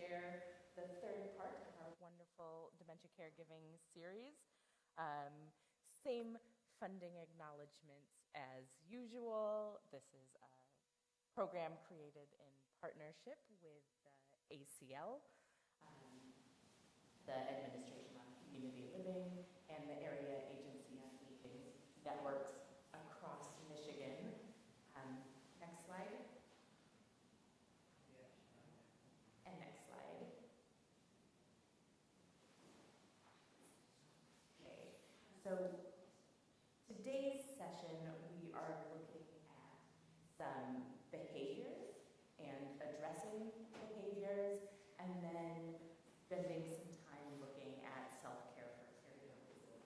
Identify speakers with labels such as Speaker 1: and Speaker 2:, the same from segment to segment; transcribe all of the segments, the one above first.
Speaker 1: share the third part of our wonderful Dementia Caregiving series. Same funding acknowledgements as usual. This is a program created in partnership with the ACL, the Administration on Community Living, and the Area Agency on Aging networks across Michigan. Next slide. And next slide. Okay, so today's session we are looking at some behaviors and addressing behaviors, and then spending some time looking at self-care for caregivers.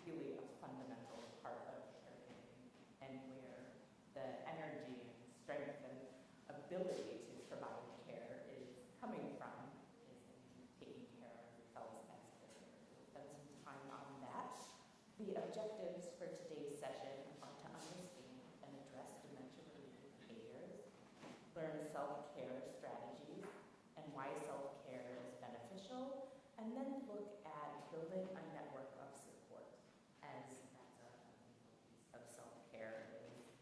Speaker 1: Really a fundamental part of caregiving, and where the energy and strength and ability to provide care is coming from is in taking care of yourselves as caregivers. We'll spend some time on that. The objectives for today's session are to understand and address dementia-related behaviors, learn self-care strategies, and why self-care is beneficial, and then look at building a network of support, as that's a piece of self-care is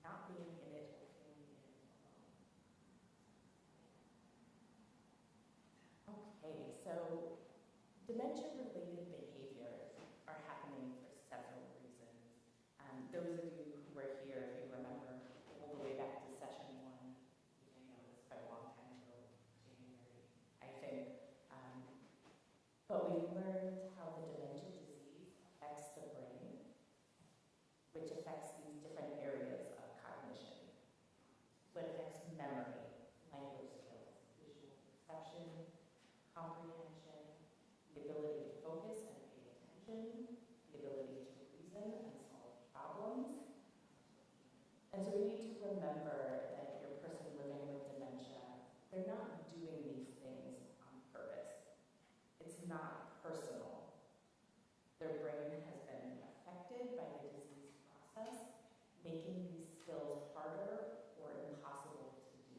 Speaker 1: not being in it or feeling in it alone. Okay, so dementia-related behaviors are happening for several reasons. Those of you who were here, if you remember all the way back to session 1, which I know was quite a long time ago, January, I think, but we learned how the dementia disease affects the brain, which affects these different areas of cognition. So it affects memory, language skills, visual perception, comprehension, the ability to focus and pay attention, the ability to reason and solve problems. And so we need to remember that your person living with dementia, they're not doing these things on purpose. It's not personal. Their brain has been affected by the disease process, making these skills harder or impossible to do.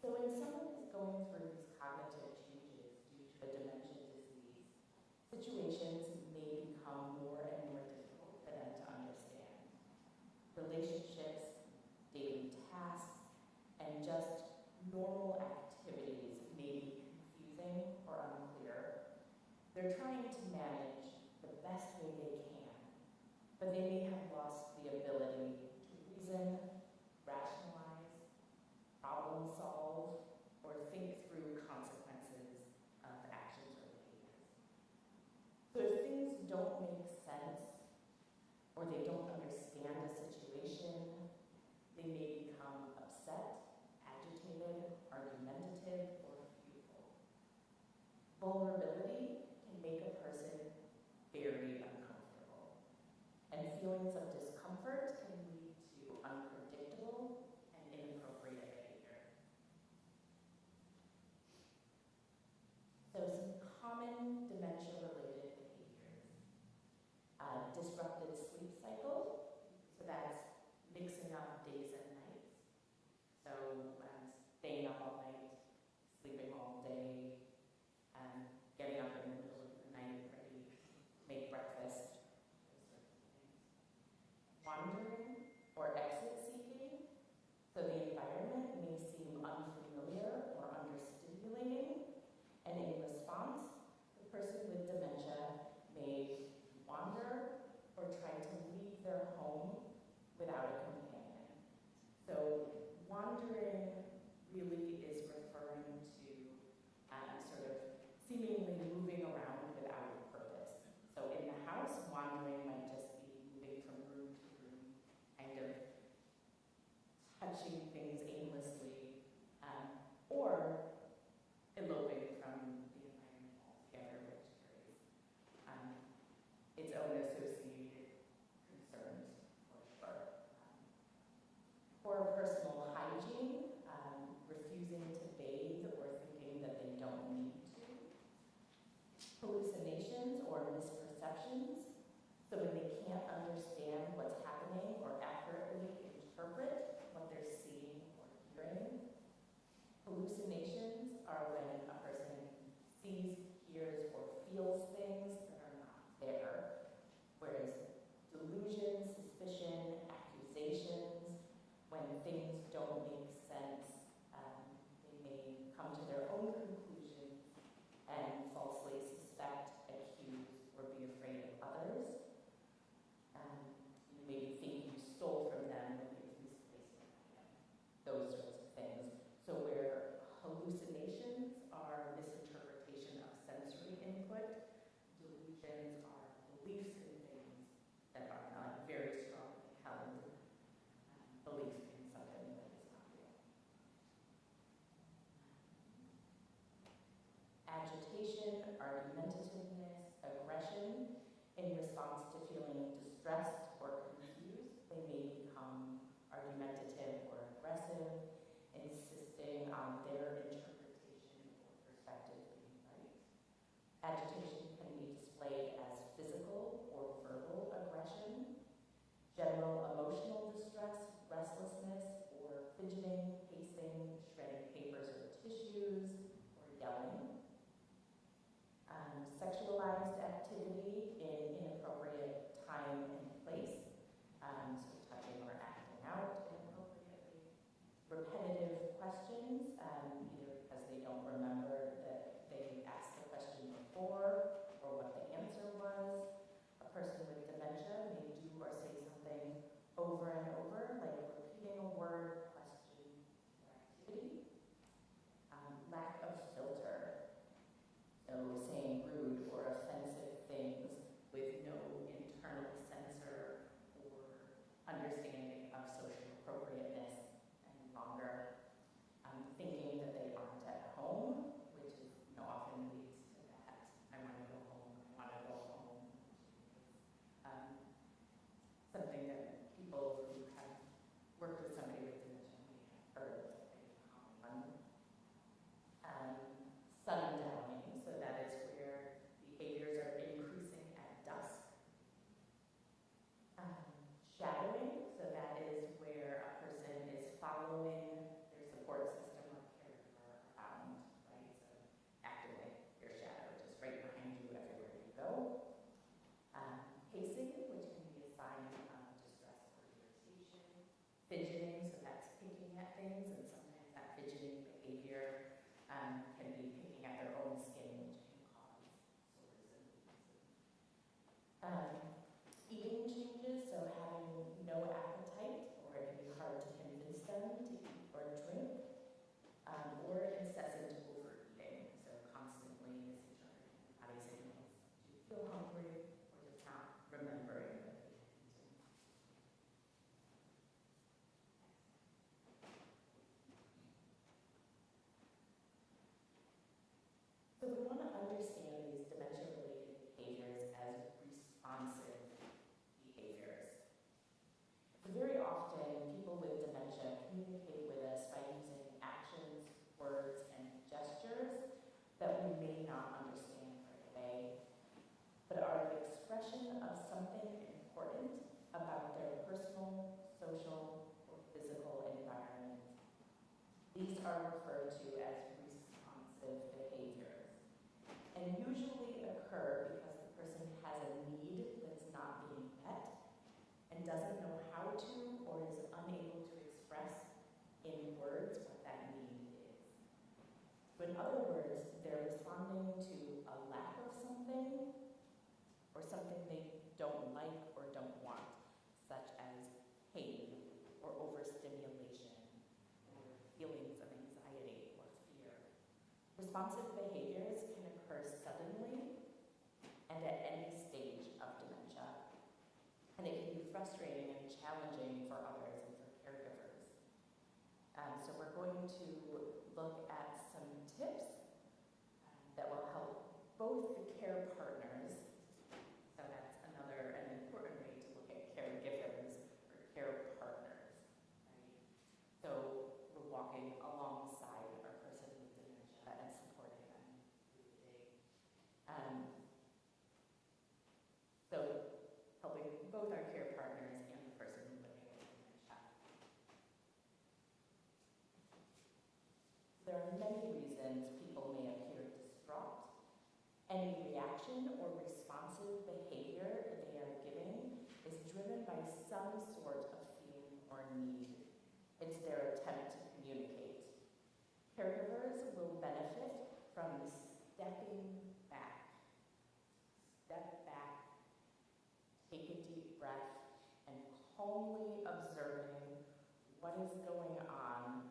Speaker 1: So when someone is going through these cognitive changes due to a dementia disease, situations may become more and more difficult for them to understand. Relationships, daily tasks, and just normal activities may be confusing or unclear. They're trying to manage the best way they can, but they may have lost the ability to reason, rationalize, problem solve, or think through consequences of actions or behaviors. So if things don't make sense, or they don't understand a situation, they may become upset, agitated, argumentative, or fearful. Vulnerability can make a person very uncomfortable, and feelings of discomfort can lead to unpredictable and inappropriate behavior. So some common dementia-related behaviors. Disrupted sleep cycle, so that's mixing up days and nights. So staying up all night, sleeping all day, getting up in the middle of the night ready, make breakfast, those sorts of things. Wandering or exit seeking, so the environment may seem unfamiliar or understimulating, and in response, the person with dementia may wander or try to leave their home without a companion. So wandering really is referring to sort of seemingly moving around without a purpose. So in the house, wandering might just be moving from room to room, kind of touching things aimlessly, or eloping from the environment altogether, which carries its own associated concerns, for sure. Poor personal hygiene, refusing to bathe or thinking that they don't need to. Hallucinations or misperceptions, so when they can't understand what's happening or accurately accurately interpret what they're seeing or hearing. Hallucinations are when a person sees, hears, or feels things that are not there, whereas delusion, suspicion, accusations, when things don't make sense, they may come to their own conclusions and falsely suspect, accuse, or be afraid of others. You maybe think you stole from them when you've misplaced an item, those sorts of things. So where hallucinations are misinterpretation of sensory input, delusions are beliefs in things that are not very strongly held, belief in something that is not real. Agitation, argumentativeness, aggression in response to feeling distressed or confused. They may become argumentative or aggressive, insisting on their interpretation or perspective being right. Agitation can be displayed as physical or verbal aggression, general emotional distress, restlessness, or fidgeting, pacing, shredding papers or tissues, or yelling. Sexualized activity in inappropriate time and place, so touching or acting out inappropriately. Repetitive questions, either because they don't remember that they asked the question before or what the answer was. A person with dementia may do or say something over and over, like repeating a word, question, or activity. Lack of filter, so saying rude or offensive things with no internal censor or understanding of social appropriateness any longer. Thinking that they aren't at home, which is, often leads to that. I want to go home, I want to go home. Something that people who have worked with somebody with dementia may have heard is a pretty common one. Sundowning, so that is where behaviors are increasing at dusk. Shadowing, so that is where a person is following their support system or caregiver around, right? So acting like your shadow, just right behind you everywhere you go. Pacing, which can be a sign of distress or irritation. Fidgeting, so that's picking at things, and sometimes that fidgeting behavior can be picking at their own skin, which can cause sores and bleeds. Eating changes, so having no appetite, or it can be hard to convince them to eat or drink, or incessant overeating, so constantly misinterpreting body signals to feel hungry or just not remembering that they had eaten. So we want to understand these dementia-related behaviors as responsive behaviors. So very often, people with dementia communicate with us by using actions, words, and gestures that we may not understand right away, but are an expression of something important about their personal, social, or physical environment. These are referred to as responsive behaviors, and usually occur because the person has a need that's not being met and doesn't know how to or is unable to express in words what that need is. So in other words, they're responding to a lack of something or something they don't like or don't want, such as pain or overstimulation or feelings of anxiety or fear. Responsive behaviors can occur suddenly and at any stage of dementia, and it can be frustrating and challenging for others and for caregivers. So we're going to look at some tips that will help both the care partners, so that's an important way to look at caregivers or care partners, right? So we're walking alongside our person with dementia and supporting them through the day. So helping both our care partners and the person living with dementia action or responsive behavior they are giving is driven by some sort of feeling or need. It's their attempt to communicate. Caregivers will benefit from stepping back. Step back, take a deep breath, and calmly observing what is going on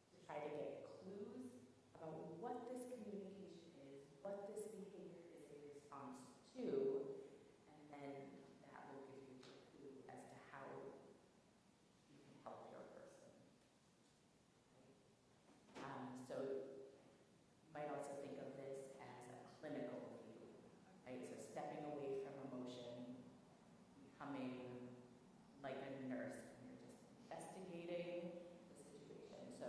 Speaker 1: to try to get clues about what this communication is, what this behavior is a response to, and then that will give you a clue as to how you can help your person. So you might also think of this as a clinical view, right? So stepping away from emotion, becoming like a nurse, and you're just investigating the situation. So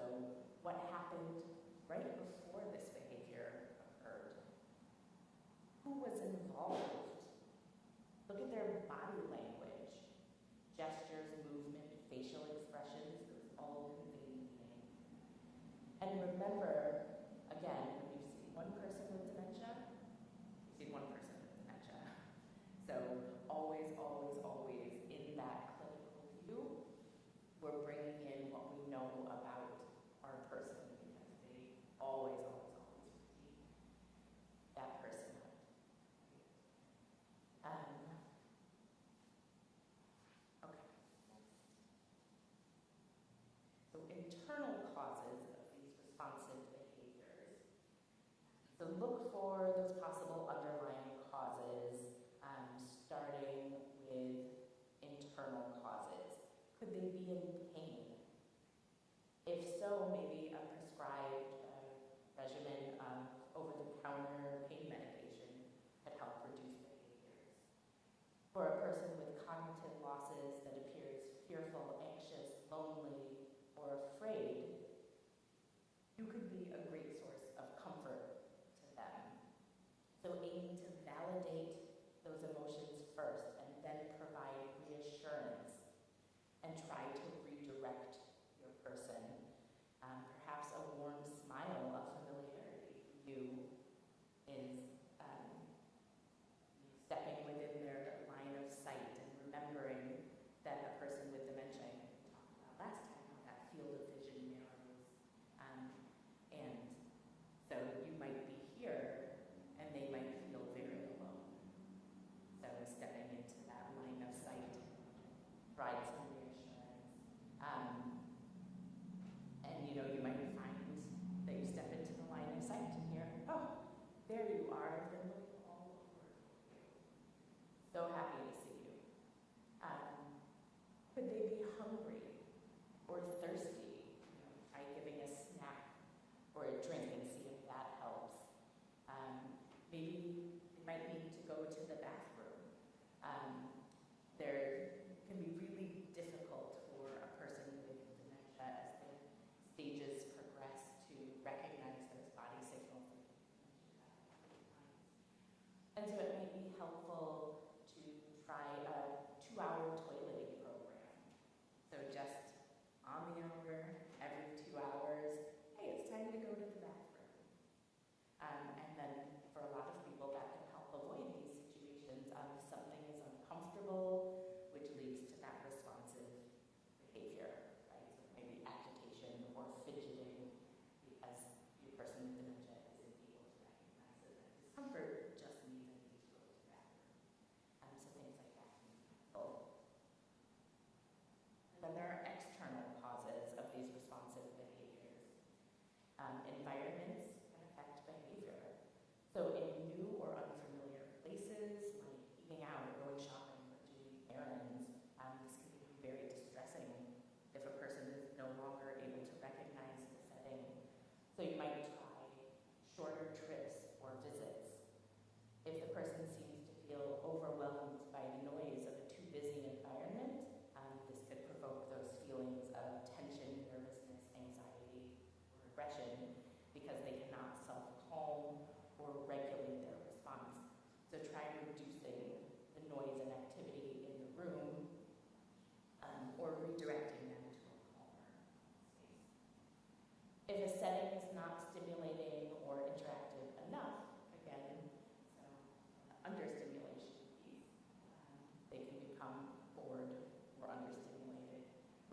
Speaker 1: what happened right before this behavior occurred? Who was involved? Look at their body language, gestures, movement, facial expressions, those all convey meaning. And remember, again, when you see one person with dementia, you see one person with dementia. So always, always, always in that clinical view, we're bringing in what we know about our person because they always, always, always repeat that person. Okay. So internal causes of these responsive behaviors. So look for those possible underlying causes, starting with internal causes. Could they be in pain? If so, maybe a prescribed regimen of over-the-counter pain medication could help reduce behaviors. For a person with cognitive losses that appears fearful, anxious, lonely, or afraid, you could be a great source of comfort to them. So aim to validate those emotions first and then provide reassurance and try to redirect your person. Perhaps a warm smile of familiarity for you is stepping within their line of sight and remembering that a person with dementia, I think we talked about last time, how that field of vision narrows. And so you might be here and they might feel very alone. So stepping into that line of sight provides some reassurance. And you might find that you step into the line of sight and hear, oh, there you are, I've been looking all over for you. So happy to see you. Could they be hungry or thirsty? Try giving a snack or a drink and see if that helps. Maybe they might need to go to the bathroom. There can be really difficult for a person with dementia as the stages progress to recognize those body signals. And so it might be helpful to try a 2-hour toileting program. So just on the hour, every 2 hours, hey, it's time to go to the bathroom. And then for a lot of people, that can help avoid these situations. If something is uncomfortable,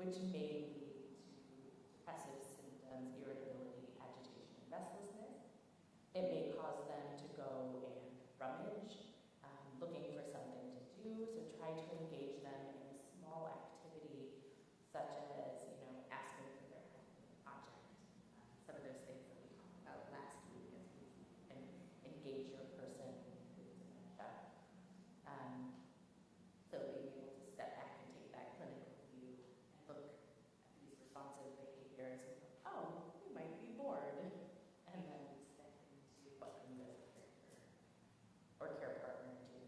Speaker 1: which may lead to depressive symptoms, irritability, agitation, and restlessness. It may cause them to go and rummage, looking for something to do, so try to engage them in a small activity such as, asking for their help with an object. Some of those things that we talked about last week as we can engage your person with dementia. So being able to step back and take that clinical view and look at these responsive behaviors and go, oh, you might be bored, and then step into what can the caregiver or care partner do.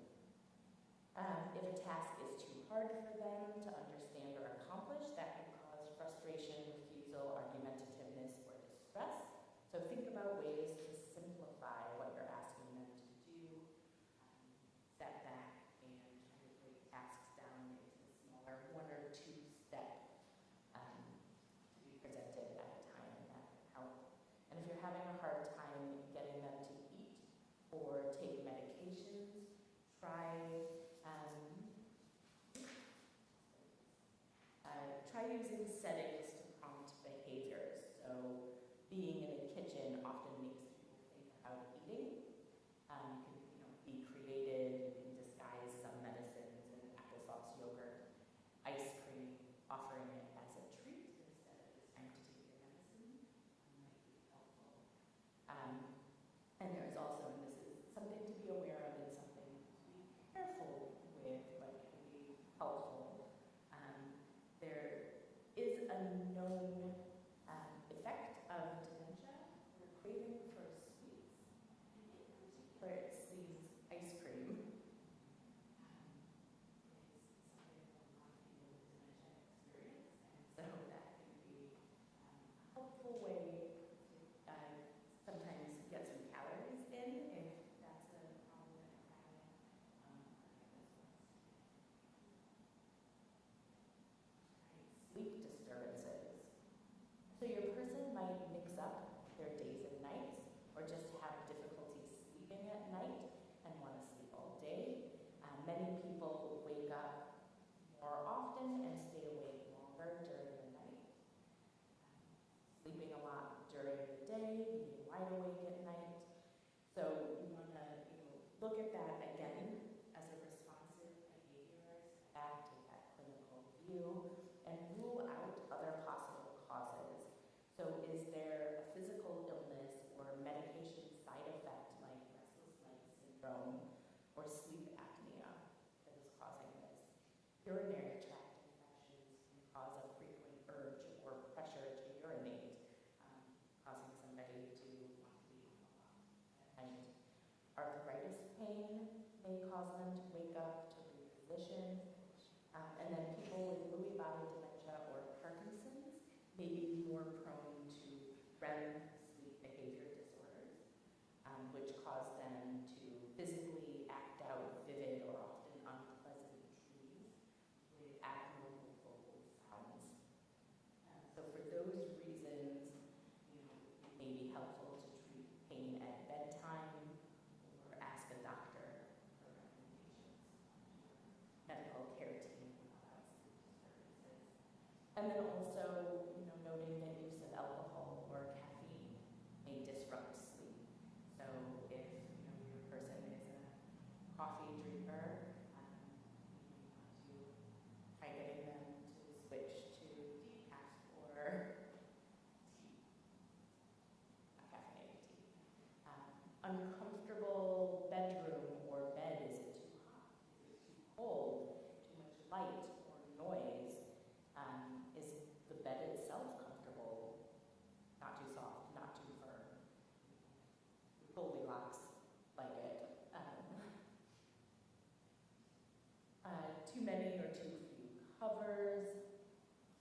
Speaker 1: If a task is too hard for them to understand or accomplish, that can cause frustration, refusal, argumentativeness, or distress. So think about ways to simplify what you're asking them to do, step back, and try to break tasks down into smaller one or two step to be presented at a time, and that can help. And if you're having a hard time getting them to eat or take medications, try using settings to prompt behaviors. So being in a kitchen often makes people think about eating. You can be creative, you can disguise some medicines in applesauce yogurt, ice cream, offering it as a treat instead of just trying to take your medicine might be helpful. And there is also, and this is something to be aware of and something to be careful with, but can be helpful. There is a known effect of dementia or craving for sweets. In particular, it's these ice cream. So that can be a helpful way to sometimes get some calories in if that's a problem that you're having. Sleep disturbances. So your person might mix up their days and nights, or just have difficulty sleeping at night and want to sleep all day. Many people wake up more often and stay awake longer during the night. Sleeping a lot during the day, being wide awake at night. So you want to look at that again as a responsive behavior, step back, take that clinical view, and rule out other possible causes. So is there a physical illness or medication side effect like restless leg syndrome or sleep apnea that is causing this? Urinary tract infections can cause a frequent urge or pressure to urinate, causing somebody to want to be home a lot at night. Arthritis pain may cause them to wake up, to reposition. And then people with Lewy body dementia or Parkinson's may be more prone to REM sleep behavior disorders, which cause them to physically act out vivid or often unpleasant dreams with abnormal vocal sounds. So for those reasons, it may be helpful to treat pain at bedtime or ask a doctor for recommendations. Medical care team about sleep disturbances. And then also, noting that use of alcohol or caffeine may disrupt sleep. So if, your person is a coffee drinker, you may want to try getting them to switch to decaf or tea, caffeinated tea. Uncomfortable bedroom or bed, is it too hot? Is it too cold? Too much light or noise? Is the bed itself comfortable? Not too soft, not too firm. Goldilocks, like it. Too many or too few covers.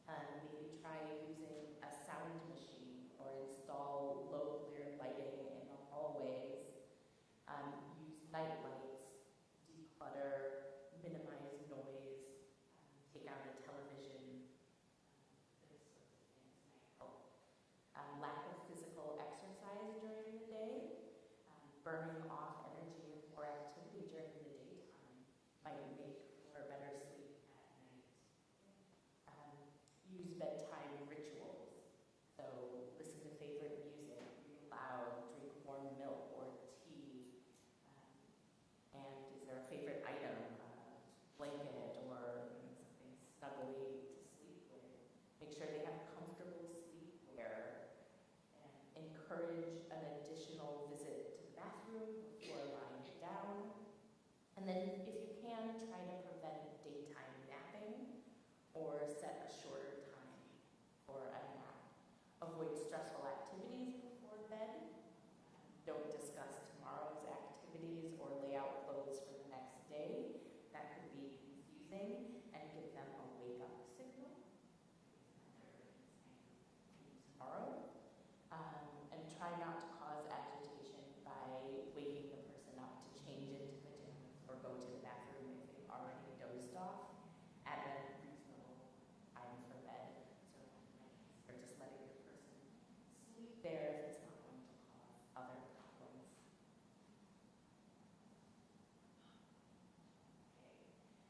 Speaker 1: Maybe try using a sound machine or install low glare lighting in the hallways. Use night lights, declutter, minimize noise, take out a television. Those sorts of things might help. Lack of physical exercise during the day, burning off energy or activity during the daytime might make for better sleep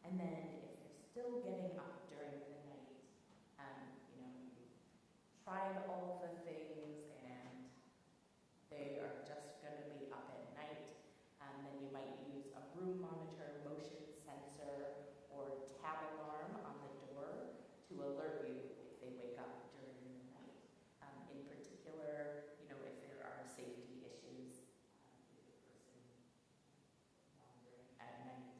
Speaker 1: And then if they're still getting up during the night, you've tried all the things and they are just going to be up at night, then you might use a room monitor, motion sensor, or tab alarm on the door to alert you if they wake up during the night. In particular, if there are safety issues with the person wandering at night.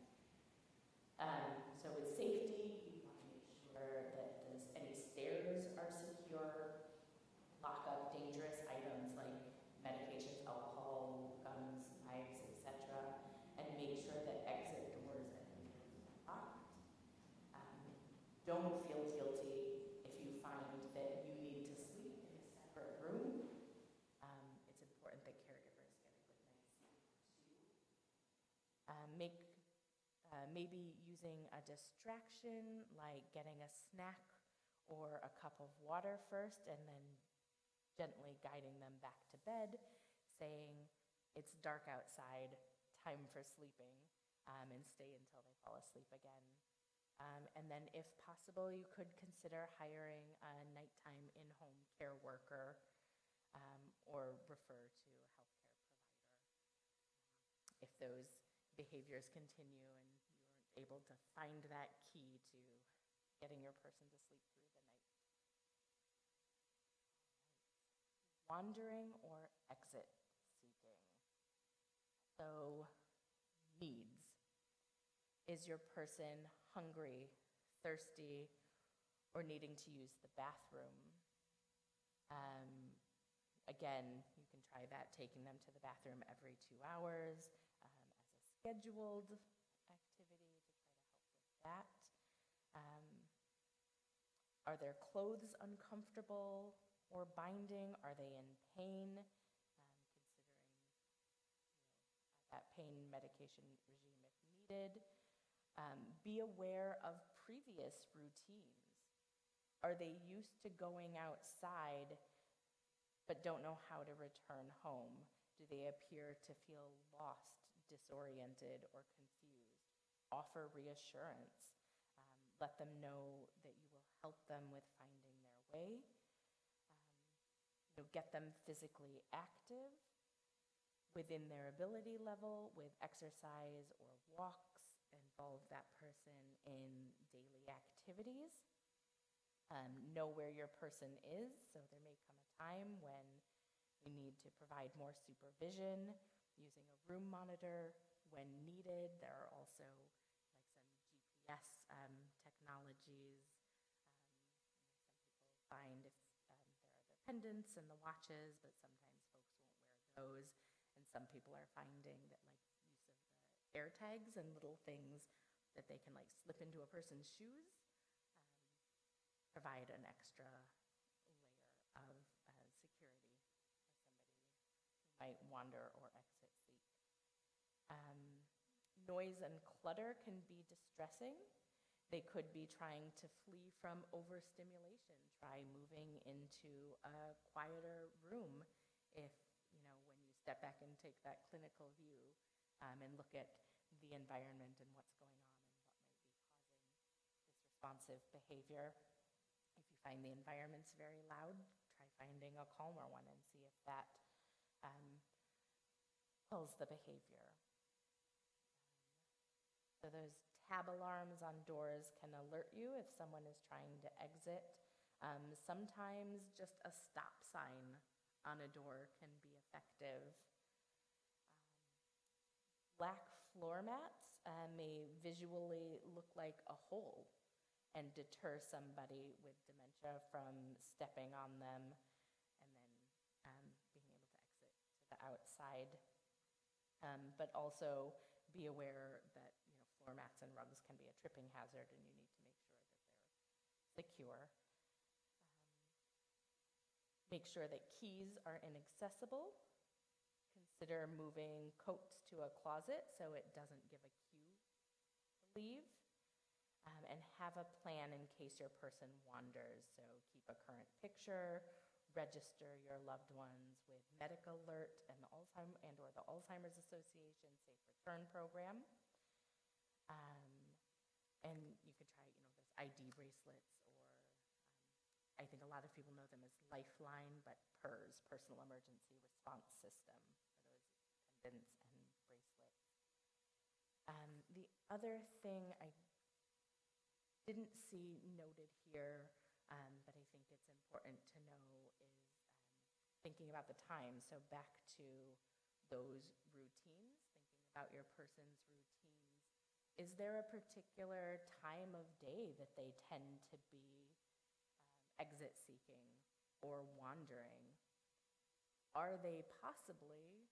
Speaker 1: So with safety, you want to make sure that any stairs are secure, lock up dangerous items like medications, alcohol, guns, knives, etc., and make sure that exit doors and windows are locked. Don't feel guilty if you find that you need to sleep in a separate room. It's important that caregivers get a good night's sleep too. Maybe using a distraction like getting a snack or a cup of water first and then gently guiding them back to bed, saying, it's dark outside, time for sleeping, and stay until they fall asleep again. And then if possible, you could consider hiring a nighttime in-home care worker or refer to a healthcare provider if those behaviors continue and you aren't able to find that key to getting your person to sleep through the night. Wandering or exit seeking. So, needs. Is your person hungry, thirsty, or needing to use the bathroom? Again, you can try that, taking them to the bathroom every 2 hours as a scheduled activity to try to help with that. Are their clothes uncomfortable or binding? Are they in pain? Considering that pain medication regime if needed. Be aware of previous routines. Are they used to going outside but don't know how to return home? Do they appear to feel lost, disoriented, or confused? Offer reassurance. Let them know that you will help them with finding their way. Get them physically active within their ability level with exercise or walks. Involve that person in daily activities. Know where your person is, so there may come a time when you need to provide more supervision using a room monitor when needed. There are also like some GPS technologies. Some people find if there are the pendants and the watches, but sometimes folks won't wear those. And some people are finding that use of the air tags and little things that they can slip into a person's shoes provide an extra layer of security for somebody who might wander or exit seek. Noise and clutter can be distressing. They could be trying to flee from overstimulation. Try moving into a quieter room if, when you step back and take that clinical view and look at the environment and what's going on and what might be causing this responsive behavior. If you find the environment's very loud, try finding a calmer one and see if that pulls the behavior. So those tab alarms on doors can alert you if someone is trying to exit. Sometimes just a stop sign on a door can be effective. Black floor mats may visually look like a hole and deter somebody with dementia from stepping on them and then being able to exit to the outside. But also be aware that floor mats and rugs can be a tripping hazard and you need to make sure that they're secure. Make sure that keys are inaccessible. Consider moving coats to a closet so it doesn't give a cue to leave. And have a plan in case your person wanders. So keep a current picture, register your loved ones with Medical Alert and the Alzheimer's Association Safe Return Program. And you could try, those ID bracelets, or I think a lot of people know them as Lifeline, but PERS, Personal Emergency Response System, for those pendants and bracelets. The other thing I didn't see noted here, but I think it's important to know, is thinking about the time. So back to those routines, thinking about your person's routines. Is there a particular time of day that they tend to be exit seeking or wandering? Are they possibly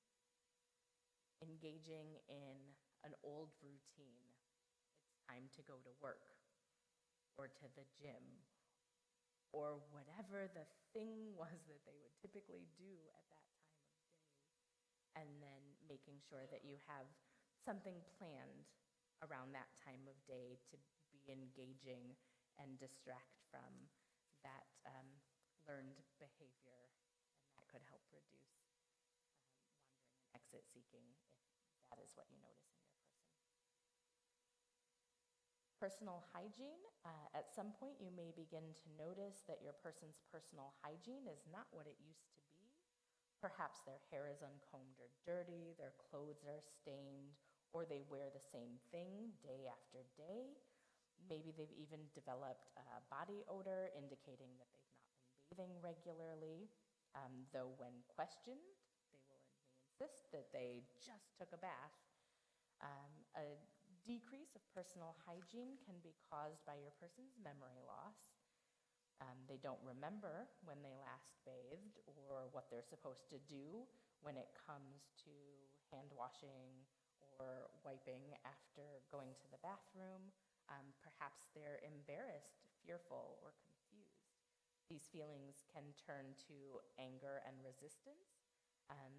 Speaker 1: engaging in an old routine? It's time to go to work or to the gym or whatever the thing was that they would typically do at that time of day. And then making sure that you have something planned around that time of day to be engaging and distract from that learned behavior, and that could help reduce wandering and exit seeking if that is what you notice in your person. Personal hygiene. At some point, you may begin to notice that your person's personal hygiene is not what it used to be. Perhaps their hair is uncombed or dirty, their clothes are stained, or they wear the same thing day after day. Maybe they've even developed body odor indicating that they've not been bathing regularly, though when questioned, they may insist that they just took a bath. A decrease of personal hygiene can be caused by your person's memory loss. They don't remember when they last bathed or what they're supposed to do when it comes to hand washing or wiping after going to the bathroom. Perhaps they're embarrassed, fearful, or confused. These feelings can turn to anger and resistance.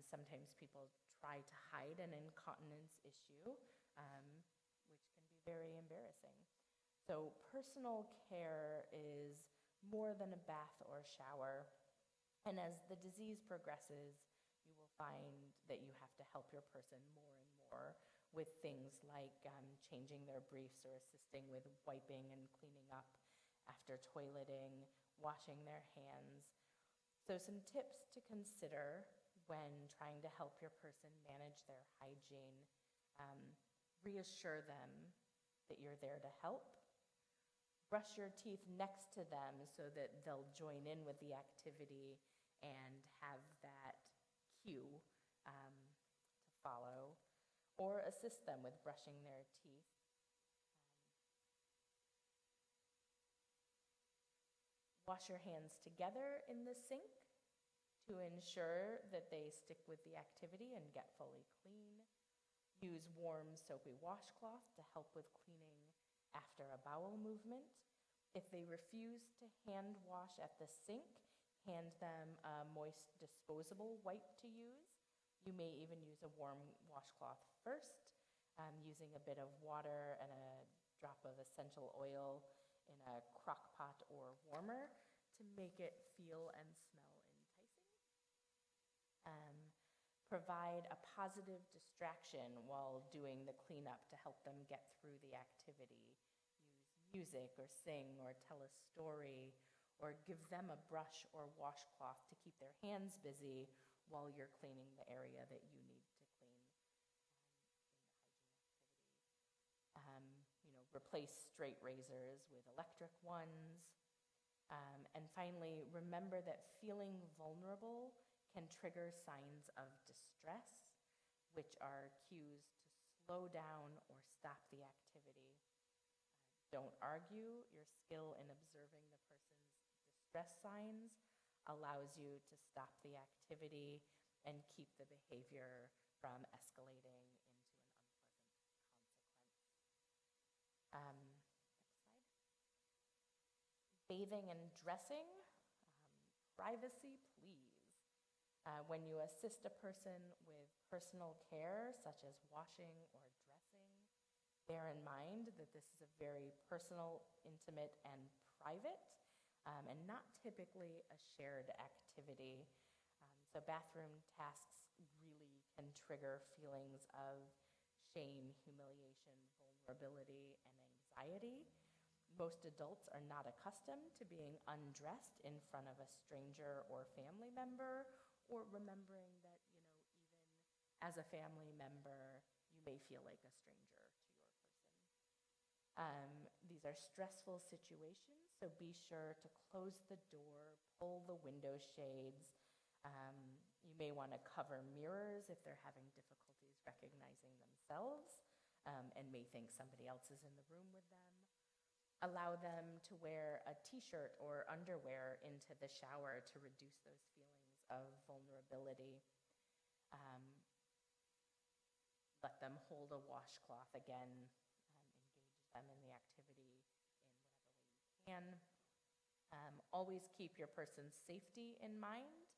Speaker 1: Sometimes people try to hide an incontinence issue, which can be very embarrassing. So personal care is more than a bath or shower. And as the disease progresses, you will find that you have to help your person more and more with things like changing their briefs or assisting with wiping and cleaning up after toileting, washing their hands. So some tips to consider when trying to help your person manage their hygiene. Reassure them that you're there to help. Brush your teeth next to them so that they'll join in with the activity and have that cue to follow, or assist them with brushing their teeth. Wash your hands together in the sink to ensure that they stick with the activity and get fully clean. Use warm, soapy washcloth to help with cleaning after a bowel movement. If they refuse to hand wash at the sink, hand them a moist disposable wipe to use. You may even use a warm washcloth first, using a bit of water and a drop of essential oil in a crock pot or warmer to make it feel and smell enticing. Provide a positive distraction while doing the cleanup to help them get through the activity. Use music or sing or tell a story, or give them a brush or washcloth to keep their hands busy while you're cleaning the area that you need to clean in the hygiene activity. Replace straight razors with electric ones. And finally, remember that feeling vulnerable can trigger signs of distress, which are cues to slow down or stop the activity. Don't argue. Your skill in observing the person's distress signs allows you to stop the activity and keep the behavior from escalating into an unpleasant consequence. Next slide. Bathing and dressing. Privacy, please. When you assist a person with personal care, such as washing or dressing, bear in mind that this is a very personal, intimate, and private, and not typically a shared activity. So bathroom tasks really can trigger feelings of shame, humiliation, vulnerability, and anxiety. Most adults are not accustomed to being undressed in front of a stranger or family member, or remembering that, even as a family member, you may feel like a stranger to your person. These are stressful situations, so be sure to close the door, pull the window shades. You may want to cover mirrors if they're having difficulties recognizing themselves, and may think somebody else is in the room with them. Allow them to wear a t-shirt or underwear into the shower to reduce those feelings of vulnerability. Let them hold a washcloth again, engage them in the activity in whatever way you can. Always keep your person's safety in mind.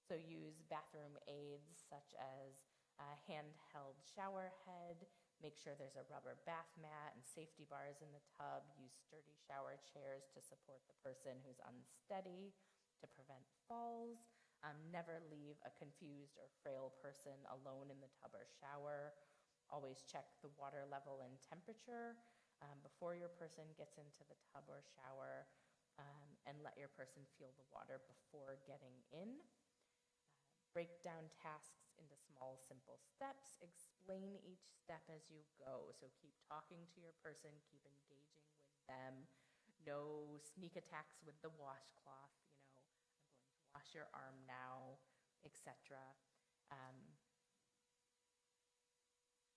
Speaker 1: So use bathroom aids such as a handheld shower head. Make sure there's a rubber bath mat and safety bars in the tub. Use sturdy shower chairs to support the person who's unsteady to prevent falls. Never leave a confused or frail person alone in the tub or shower. Always check the water level and temperature before your person gets into the tub or shower, and let your person feel the water before getting in. Break down tasks into small, simple steps. Explain each step as you go. So keep talking to your person, keep engaging with them. No sneak attacks with the washcloth, I'm going to wash your arm now, etc.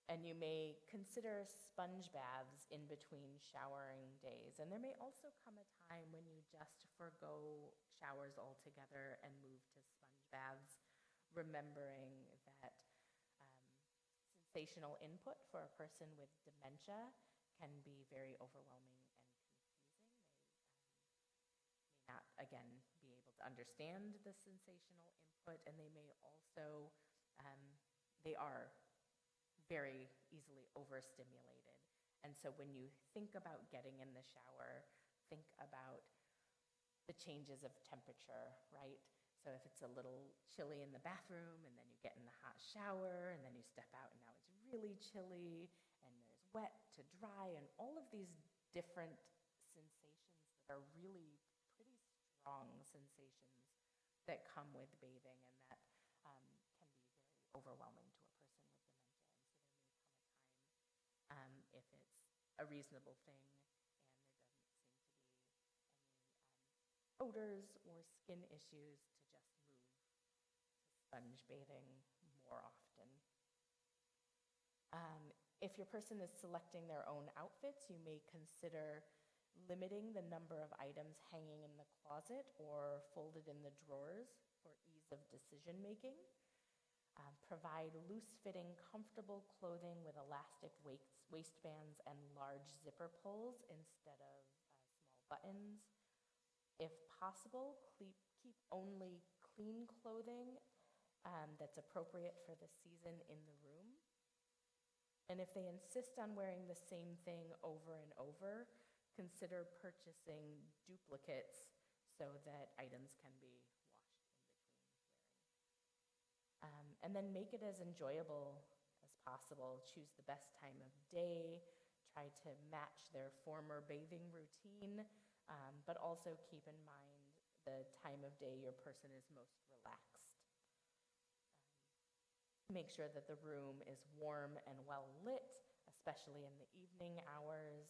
Speaker 1: And you may consider sponge baths in between showering days. And there may also come a time when you just forgo showers altogether and move to sponge baths, remembering that sensational input for a person with dementia can be very overwhelming and confusing. They may not, again, be able to understand the sensational input, and they may also, they are very easily overstimulated. And so when you think about getting in the shower, think about the changes of temperature, right? So if it's a little chilly in the bathroom and then you get in the hot shower and then you step out and now it's really chilly and there's wet to dry and all of these different sensations that are really pretty strong sensations that come with bathing, and that can be very overwhelming to a person with dementia. And so there may come a time, if it's a reasonable thing and there doesn't seem to be any odors or skin issues, to just move to sponge bathing more often. If your person is selecting their own outfits, you may consider limiting the number of items hanging in the closet or folded in the drawers for ease of decision making. Provide loose-fitting, comfortable clothing with elastic waistbands and large zipper pulls instead of small buttons. If possible, keep only clean clothing that's appropriate for the season in the room. And if they insist on wearing the same thing over and over, consider purchasing duplicates so that items can be washed in between wearing. And then make it as enjoyable as possible. Choose the best time of day. Try to match their former bathing routine, but also keep in mind the time of day your person is most relaxed. Make sure that the room is warm and well lit, especially in the evening hours.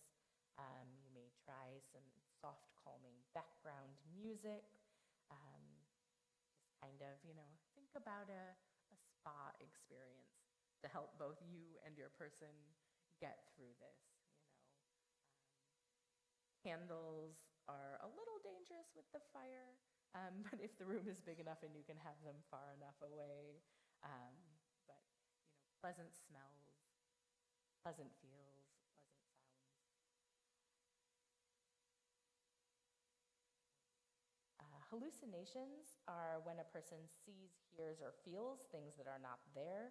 Speaker 1: You may try some soft, calming background music. Just kind of, think about a spa experience to help both you and your person get through this. Candles are a little dangerous with the fire, but if the room is big enough and you can have them far enough away, but pleasant smells, pleasant feels, pleasant sounds. Hallucinations are when a person sees, hears, or feels things that are not there.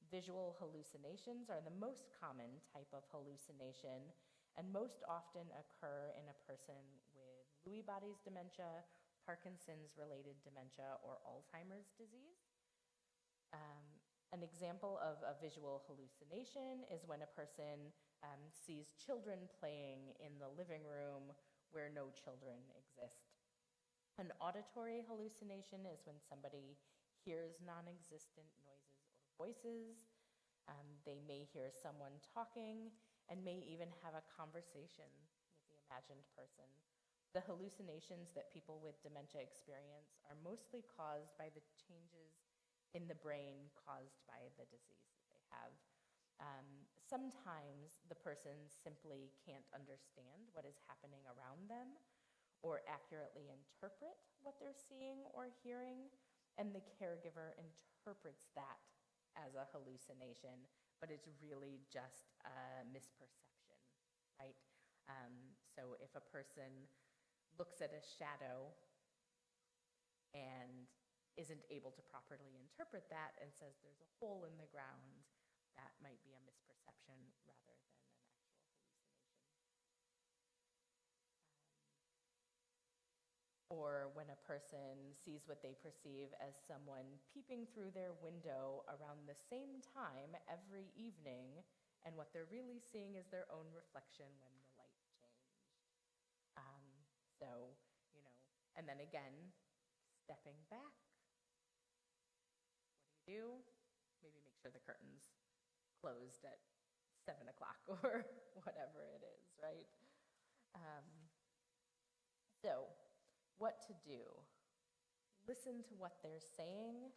Speaker 1: Visual hallucinations are the most common type of hallucination and most often occur in a person with Lewy body's dementia, Parkinson's-related dementia, or Alzheimer's disease. An example of a visual hallucination is when a person sees children playing in the living room where no children exist. An auditory hallucination is when somebody hears non-existent noises or voices. They may hear someone talking and may even have a conversation with the imagined person. The hallucinations that people with dementia experience are mostly caused by the changes in the brain caused by the disease that they have. Sometimes the person simply can't understand what is happening around them or accurately interpret what they're seeing or hearing, and the caregiver interprets that as a hallucination, but it's really just a misperception, right? So if a person looks at a shadow and isn't able to properly interpret that and says there's a hole in the ground, that might be a misperception rather than an actual hallucination. Or when a person sees what they perceive as someone peeping through their window around the same time every evening, and what they're really seeing is their own reflection when the light changed. So, and then again, stepping back, what do? Maybe make sure the curtain's closed at 7 o'clock or whatever it is, right? So, what to do? Listen to what they're saying.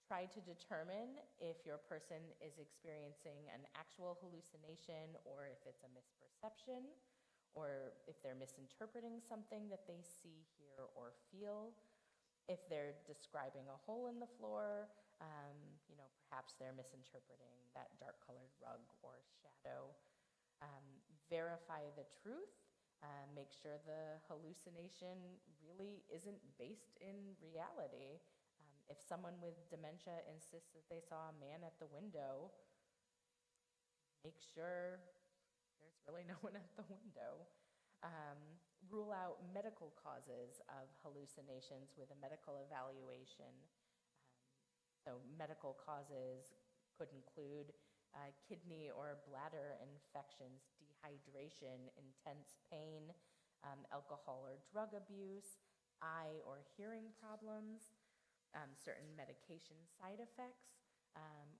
Speaker 1: Try to determine if your person is experiencing an actual hallucination or if it's a misperception, or if they're misinterpreting something that they see, hear, or feel. If they're describing a hole in the floor, perhaps they're misinterpreting that dark-colored rug or shadow. Verify the truth. Make sure the hallucination really isn't based in reality. If someone with dementia insists that they saw a man at the window, make sure there's really no one at the window. Rule out medical causes of hallucinations with a medical evaluation. So medical causes could include kidney or bladder infections, dehydration, intense pain, alcohol or drug abuse, eye or hearing problems, certain medication side effects,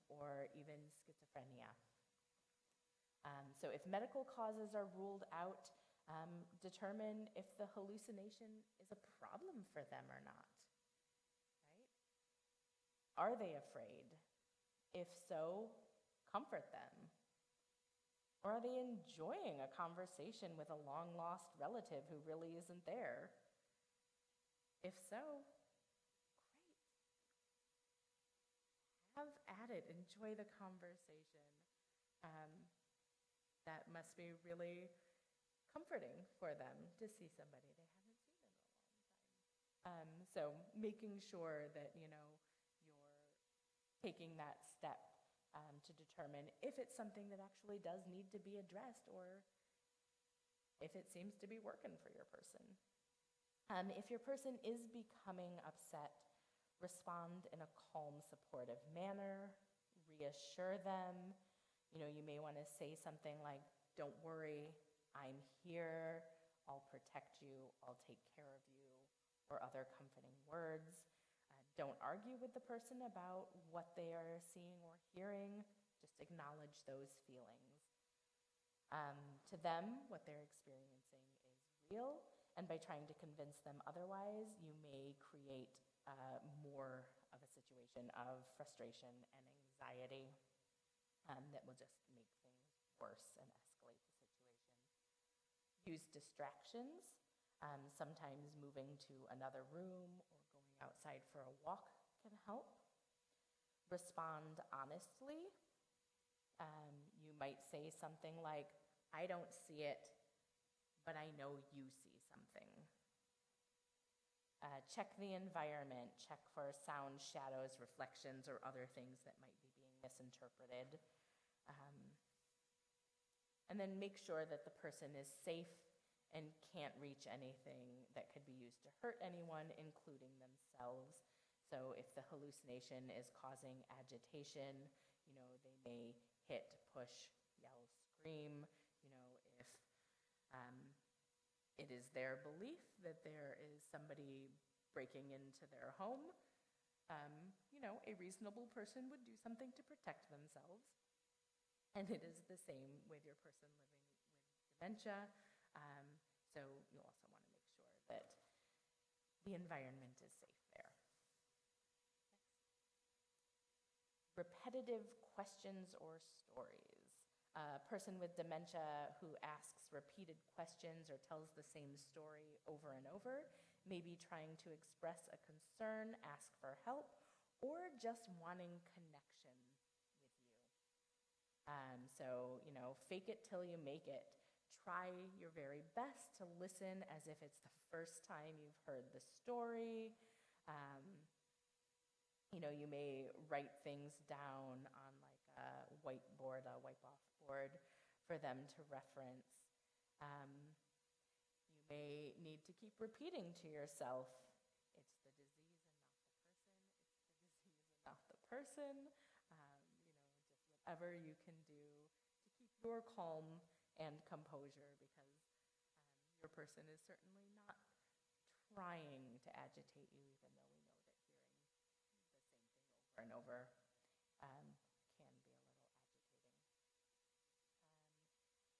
Speaker 1: or even schizophrenia. So if medical causes are ruled out, determine if the hallucination is a problem for them or not. Are they afraid? If so, comfort them. Or are they enjoying a conversation with a long-lost relative who really isn't there? If so, great. Have at it. Enjoy the conversation. That must be really comforting for them to see somebody they haven't seen in a long time. So making sure that, you're taking that step to determine if it's something that actually does need to be addressed or if it seems to be working for your person. If your person is becoming upset, respond in a calm, supportive manner, reassure them. You may want to say something like, "Don't worry, I'm here, I'll protect you, I'll take care of you," or other comforting words. Don't argue with the person about what they are seeing or hearing. Just acknowledge those feelings. To them, what they're experiencing is real, and by trying to convince them otherwise, you may create more of a situation of frustration and anxiety that will just make things worse and escalate the situation. Use distractions. Sometimes moving to another room or going outside for a walk can help. Respond honestly. You might say something like, "I don't see it, but I know you see something." Check the environment. Check for sound, shadows, reflections, or other things that might be being misinterpreted. And then make sure that the person is safe and can't reach anything that could be used to hurt anyone, including themselves. So if the hallucination is causing agitation, they may hit, push, yell, scream, if it is their belief that there is somebody breaking into their home, a reasonable person would do something to protect themselves. And it is the same with your person living with dementia. So you also want to make sure that the environment is safe there. Repetitive questions or stories. A person with dementia who asks repeated questions or tells the same story over and over, maybe trying to express a concern, ask for help, or just wanting connection with you. So, fake it till you make it. Try your very best to listen as if it's the first time you've heard the story. You may write things down on like a whiteboard, a wipe-off board for them to reference. You may need to keep repeating to yourself, it's the disease and not the person. Just whatever you can do to keep your calm and composure, because your person is certainly not trying to agitate you, even though we know that hearing the same thing over and over can be a little agitating.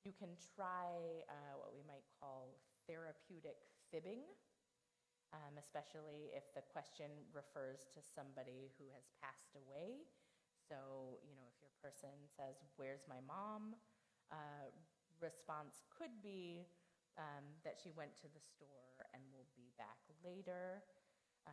Speaker 1: You can try what we might call therapeutic fibbing, especially if the question refers to somebody who has passed away. So, if your person says, "Where's my mom?" Response could be that she went to the store and will be back later. Or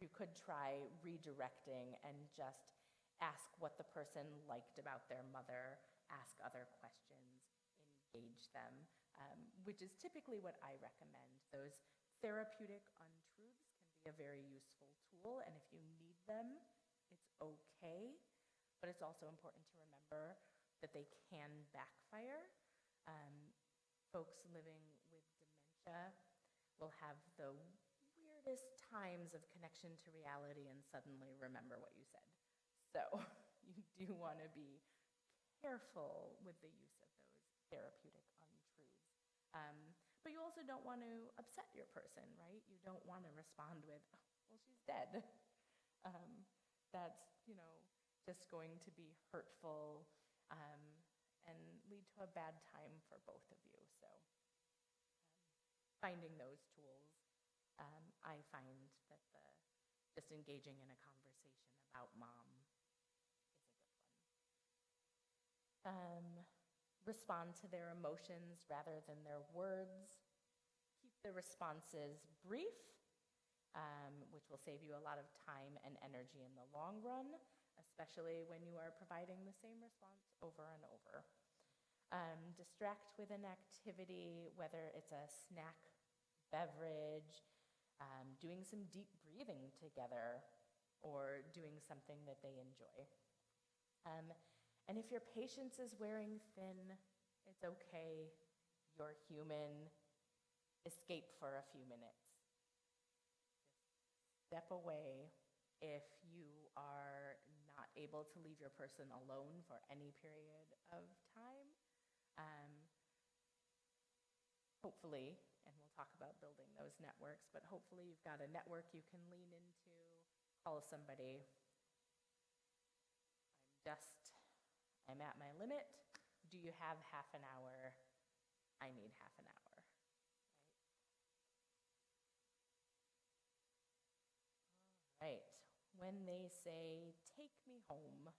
Speaker 1: you could try redirecting and just ask what the person liked about their mother, ask other questions, engage them, which is typically what I recommend. Those therapeutic untruths can be a very useful tool, and if you need them, it's okay. But it's also important to remember that they can backfire. Folks living with dementia will have the weirdest times of connection to reality and suddenly remember what you said. So you do want to be careful with the use of those therapeutic untruths. But you also don't want to upset your person, right? You don't want to respond with, "Oh, well, she's dead." That's, just going to be hurtful and lead to a bad time for both of you. So finding those tools, I find that just engaging in a conversation about mom is a good one. Respond to their emotions rather than their words. Keep the responses brief, which will save you a lot of time and energy in the long run, especially when you are providing the same response over and over. Distract with an activity, whether it's a snack, beverage, doing some deep breathing together, or doing something that they enjoy. And if your patience is wearing thin, it's okay. You're human. Escape for a few minutes. Just step away if you are not able to leave your person alone for any period of time. Hopefully, and we'll talk about building those networks, but hopefully you've got a network you can lean into, call somebody. I'm at my limit. Do you have half an hour? I need half an hour. Right. When they say, "Take me home,"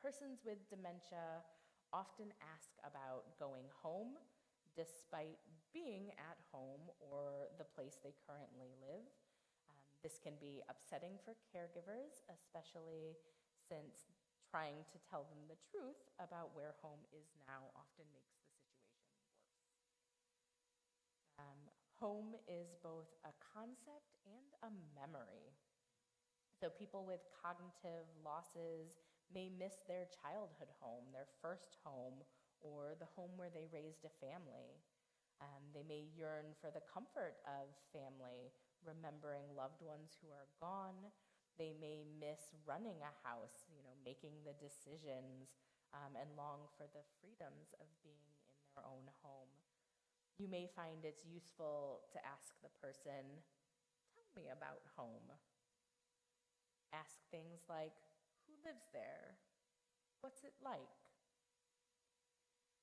Speaker 1: persons with dementia often ask about going home despite being at home or the place they currently live. This can be upsetting for caregivers, especially since trying to tell them the truth about where home is now often makes the situation worse. Home is both a concept and a memory. So people with cognitive losses may miss their childhood home, their first home, or the home where they raised a family. They may yearn for the comfort of family, remembering loved ones who are gone. They may miss running a house, making the decisions and long for the freedoms of being in their own home. You may find it's useful to ask the person, tell me about home. Ask things like, who lives there? What's it like?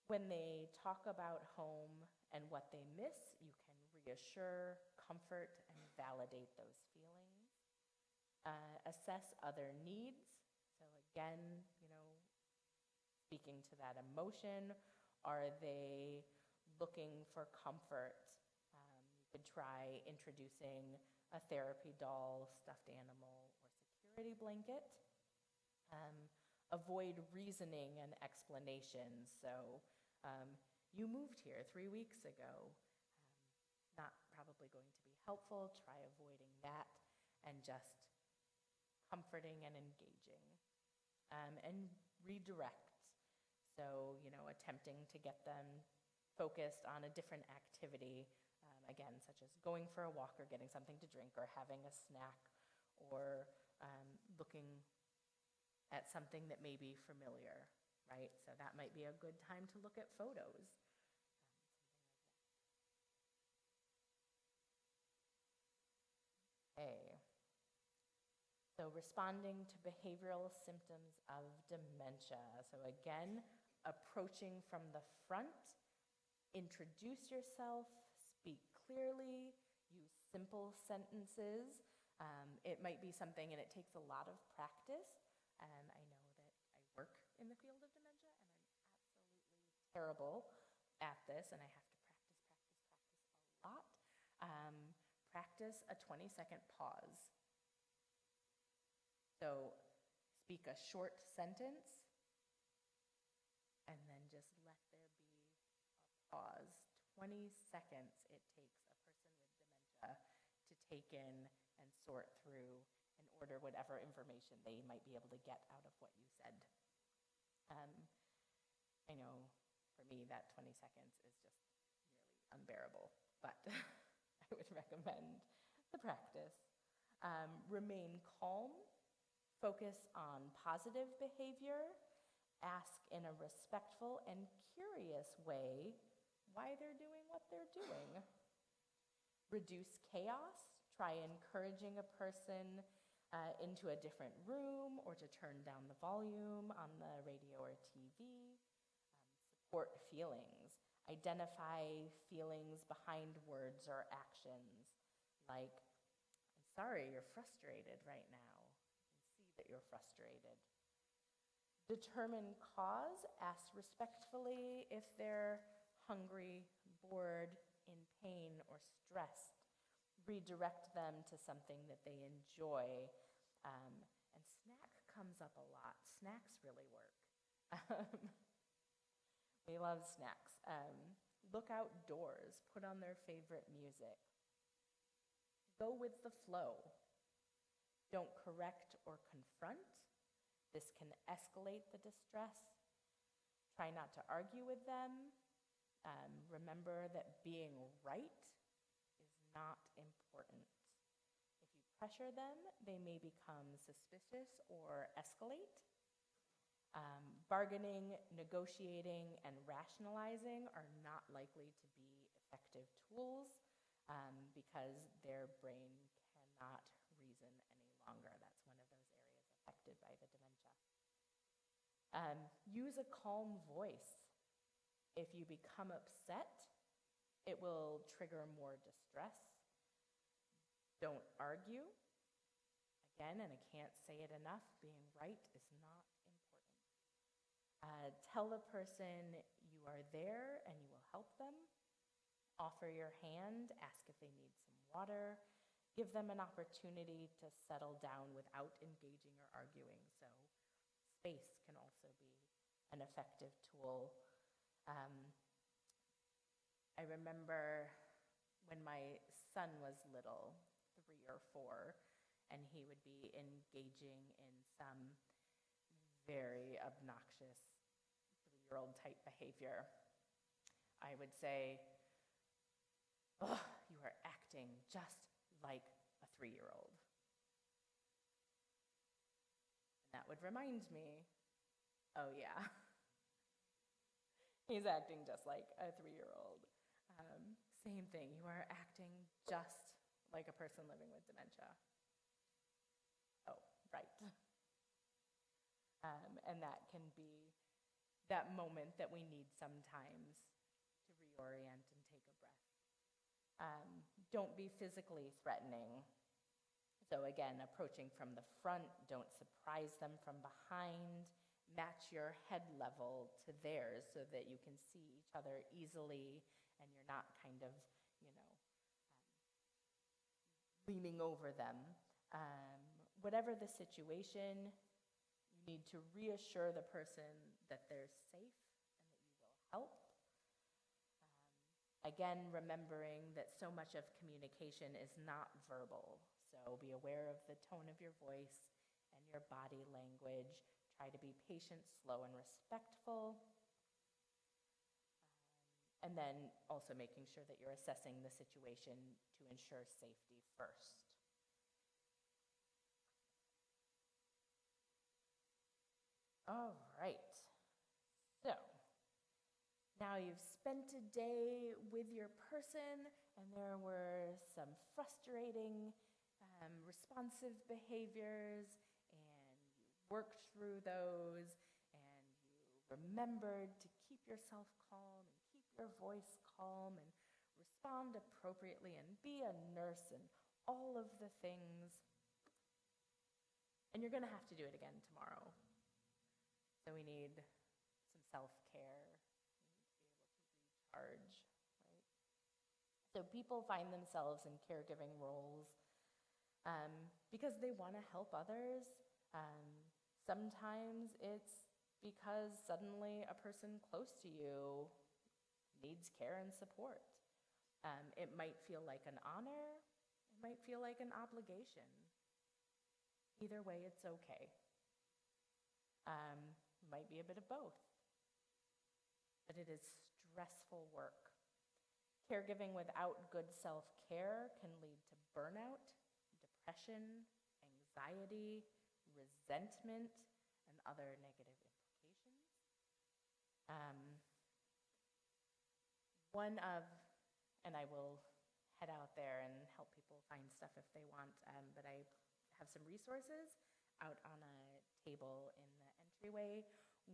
Speaker 1: When they talk about home and what they miss, you can reassure, comfort, and validate those feelings. Assess other needs. So again, speaking to that emotion, are they looking for comfort? You could try introducing a therapy doll, stuffed animal, or security blanket. Avoid reasoning and explanations. So you moved here 3 weeks ago. Not probably going to be helpful. Try avoiding that and just comforting and engaging. And redirect. So, attempting to get them focused on a different activity, again, such as going for a walk or getting something to drink or having a snack or looking at something that may be familiar, right? So that might be a good time to look at photos. Okay. So responding to behavioral symptoms of dementia. So again, approaching from the front, introduce yourself, speak clearly, use simple sentences. It might be something, and it takes a lot of practice. I know that I work in the field of dementia, and I'm absolutely terrible at this, and I have to practice a lot. Practice a 20-second pause. So speak a short sentence, and then just let there be a pause. 20 seconds it takes a person with dementia to take in and sort through and order whatever information they might be able to get out of what you said. I know for me that 20 seconds is just nearly unbearable, but I would recommend the practice. Remain calm. Focus on positive behavior. Ask in a respectful and curious way why they're doing what they're doing. Reduce chaos. Try encouraging a person into a different room or to turn down the volume on the radio or TV. Support feelings. Identify feelings behind words or actions, like, I'm sorry you're frustrated right now. That you're frustrated. Determine cause. Ask respectfully if they're hungry, bored, in pain, or stressed. Redirect them to something that they enjoy. And snack comes up a lot. Snacks really work. We love snacks. Look outdoors. Put on their favorite music. Go with the flow. Don't correct or confront. This can escalate the distress. Try not to argue with them. Remember that being right is not important. If you pressure them, they may become suspicious or escalate. Bargaining, negotiating, and rationalizing are not likely to be effective tools because their brain cannot reason any longer. That's one of those areas affected by the dementia. Use a calm voice. If you become upset, it will trigger more distress. Don't argue. Again, and I can't say it enough, being right is not important. Tell the person you are there and you will help them. Offer your hand, ask if they need some water. Give them an opportunity to settle down without engaging or arguing. So space can also be an effective tool. I remember when my son was little, 3 or 4, and he would be engaging in some very obnoxious 3-year-old type behavior. I would say, "Oh, you are acting just like a 3-year-old." And that would remind me, oh yeah, He's acting just like a 3-year-old. Same thing, you are acting just like a person living with dementia. Oh, right. And that can be that moment that we need sometimes to reorient and take a breath. Don't be physically threatening. So again, approaching from the front, don't surprise them from behind. Match your head level to theirs so that you can see each other easily and you're not kind of, leaning over them. Whatever the situation, you need to reassure the person that they're safe and that you will help. Again, remembering that so much of communication is not verbal. So be aware of the tone of your voice and your body language. Try to be patient, slow, and respectful. And then also making sure that you're assessing the situation to ensure safety first. All right. So now you've spent a day with your person, and there were some frustrating, responsive behaviors, and you worked through those, and you remembered to keep yourself calm and keep your voice calm and respond appropriately and be a nurse and all of the things. And you're going to have to do it again tomorrow. So we need some self-care. Right? So people find themselves in caregiving roles because they want to help others. Sometimes it's because suddenly a person close to you needs care and support. It might feel like an honor. It might feel like an obligation. Either way, it's okay. Might be a bit of both. But it is stressful work. Caregiving without good self-care can lead to burnout, depression, anxiety, resentment, and other negative implications. And I will head out there and help people find stuff if they want, but I have some resources out on a table in the entryway.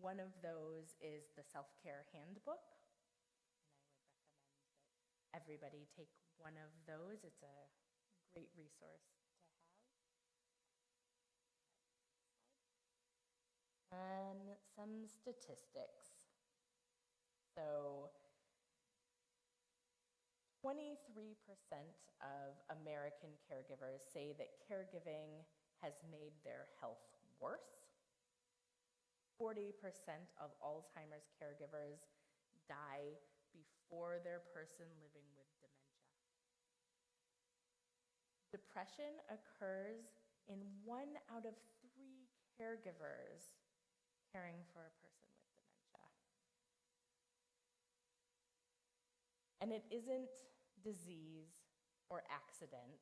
Speaker 1: One of those is the self-care handbook. And I would recommend that everybody take one of those. It's a great resource to have. And some statistics. So 23% of American caregivers say that caregiving has made their health worse. 40% of Alzheimer's caregivers die before their person living with dementia. Depression occurs in 1 out of 3 caregivers caring for a person with dementia. And it isn't disease or accident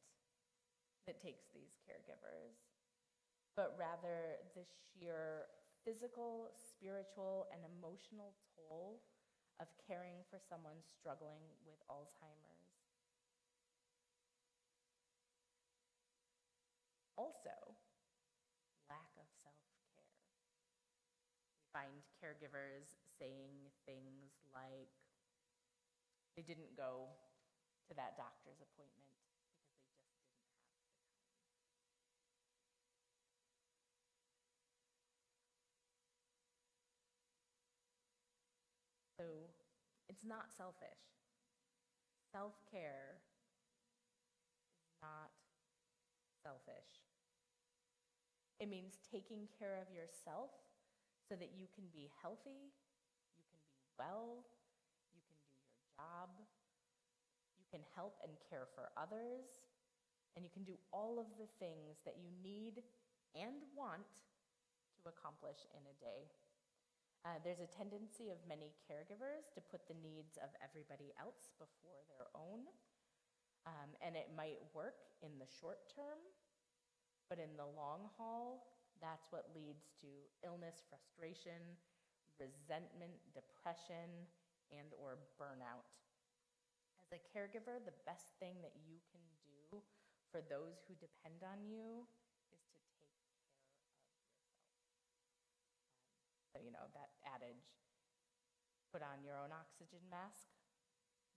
Speaker 1: that takes these caregivers, but rather the sheer physical, spiritual, and emotional toll of caring for someone struggling with Alzheimer's. Also, lack of self-care. We find caregivers saying things like they didn't go to that doctor's appointment because they just didn't have the time. So it's not selfish. Self-care is not selfish. It means taking care of yourself so that you can be healthy, you can be well, you can do your job, you can help and care for others, and you can do all of the things that you need and want to accomplish in a day. There's a tendency of many caregivers to put the needs of everybody else before their own, and it might work in the short term, but in the long haul, that's what leads to illness, frustration, resentment, depression, and or burnout. As a caregiver, the best thing that you can do for those who depend on you is to take care of yourself. So, that adage, put on your own oxygen mask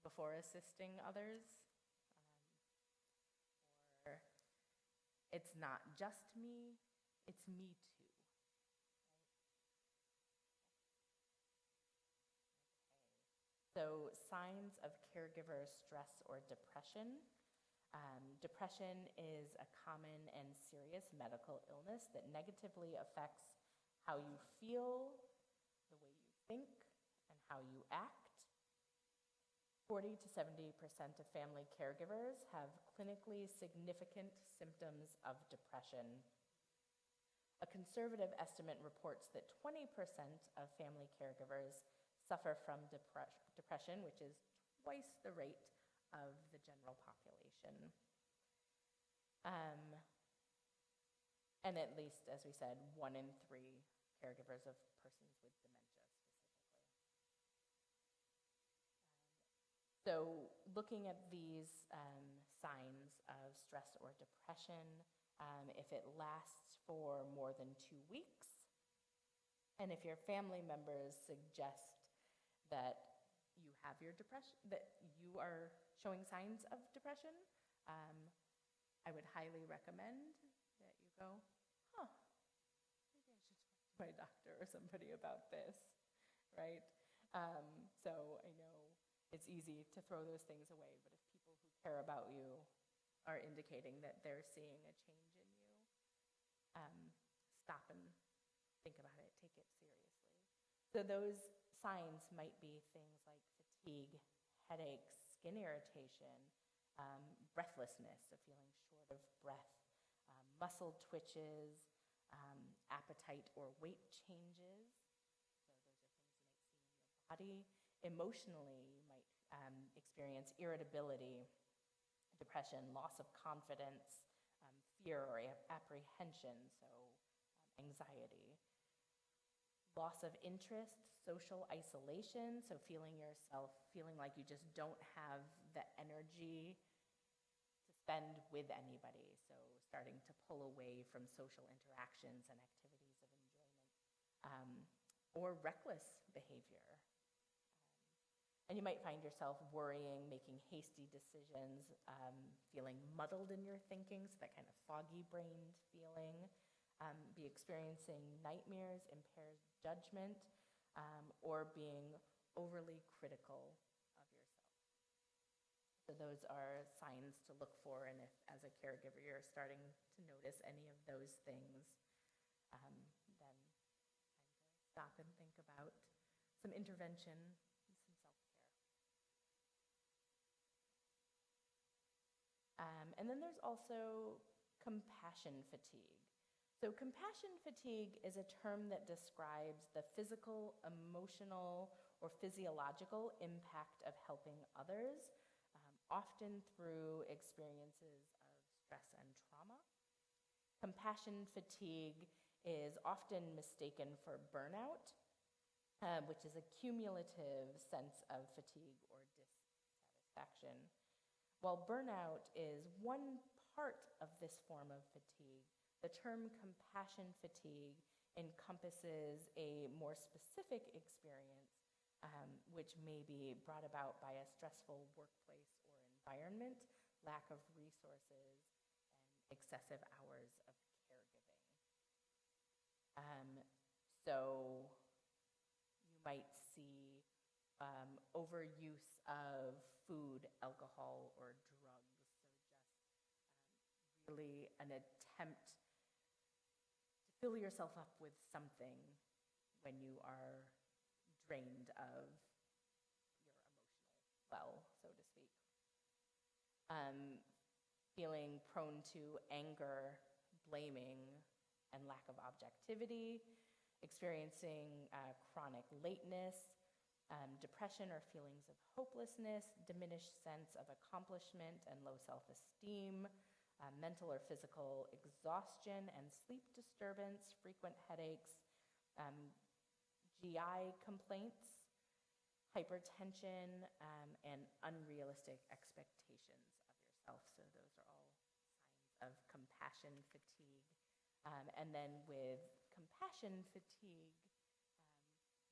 Speaker 1: before assisting others. Or it's not just me, it's me too. So, signs of caregiver stress or depression. Depression is a common and serious medical illness that negatively affects how you feel, the way you think, and how you act. 40 to 70% of family caregivers have clinically significant symptoms of depression. A conservative estimate reports that 20% of family caregivers suffer from depression, which is twice the rate of the general population. And at least, as we said, 1 in 3 caregivers of persons with dementia specifically. So looking at these signs of stress or depression, if it lasts for more than 2 weeks, and if your family members suggest that you have your depression, that you are showing signs of depression, I would highly recommend that you go, maybe I should talk to my doctor or somebody about this, right? So I know it's easy to throw those things away, but if people who care about you are indicating that they're seeing a change in you, stop and think about it, take it seriously. So those signs might be things like fatigue, headaches, skin irritation, breathlessness, so feeling short of breath, muscle twitches, appetite or weight changes. So those are things you might see in your body. Emotionally, you might experience irritability, depression, loss of confidence, fear or apprehension, so anxiety. Loss of interest, social isolation, so feeling like you just don't have the energy to spend with anybody, so starting to pull away from social interactions and activities of enjoyment, or reckless behavior. And you might find yourself worrying, making hasty decisions, feeling muddled in your thinking, so that kind of foggy-brained feeling, be experiencing nightmares, impaired judgment, or being overly critical of yourself. So those are signs to look for, and if as a caregiver you're starting to notice any of those things, then time to stop and think about some intervention, some self-care. And then there's also compassion fatigue. So compassion fatigue is a term that describes the physical, emotional, or physiological impact of helping others, often through experiences of stress and trauma. Compassion fatigue is often mistaken for burnout, which is a cumulative sense of fatigue or dissatisfaction. While burnout is one part of this form of fatigue, the term compassion fatigue encompasses a more specific experience, which may be brought about by a stressful workplace or environment, lack of resources, and excessive hours of caregiving. So you might see overuse of food, alcohol, or drugs, so just really an attempt to fill yourself up with something when you are drained of your emotional well, so to speak. Feeling prone to anger, blaming, and lack of objectivity, experiencing chronic lateness, depression or feelings of hopelessness, diminished sense of accomplishment and low self-esteem, mental or physical exhaustion and sleep disturbance, frequent headaches, GI complaints, hypertension, and unrealistic expectations of yourself. So those are all signs of compassion fatigue. And then with compassion fatigue,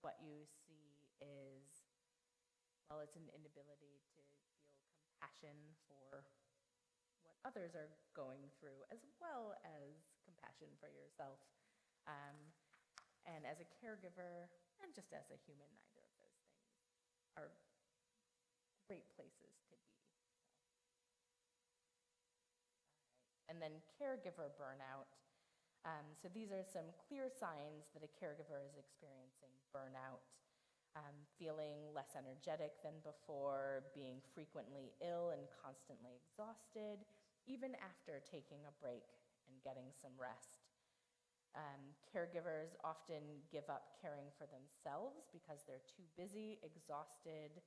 Speaker 1: what you see is, well, it's an inability to feel compassion for what others are going through, as well as compassion for yourself. And as a caregiver, and just as a human, neither of those things are great places to be. And then caregiver burnout. So these are some clear signs that a caregiver is experiencing burnout. Feeling less energetic than before, being frequently ill and constantly exhausted, even after taking a break and getting some rest. Caregivers often give up caring for themselves because they're too busy, exhausted,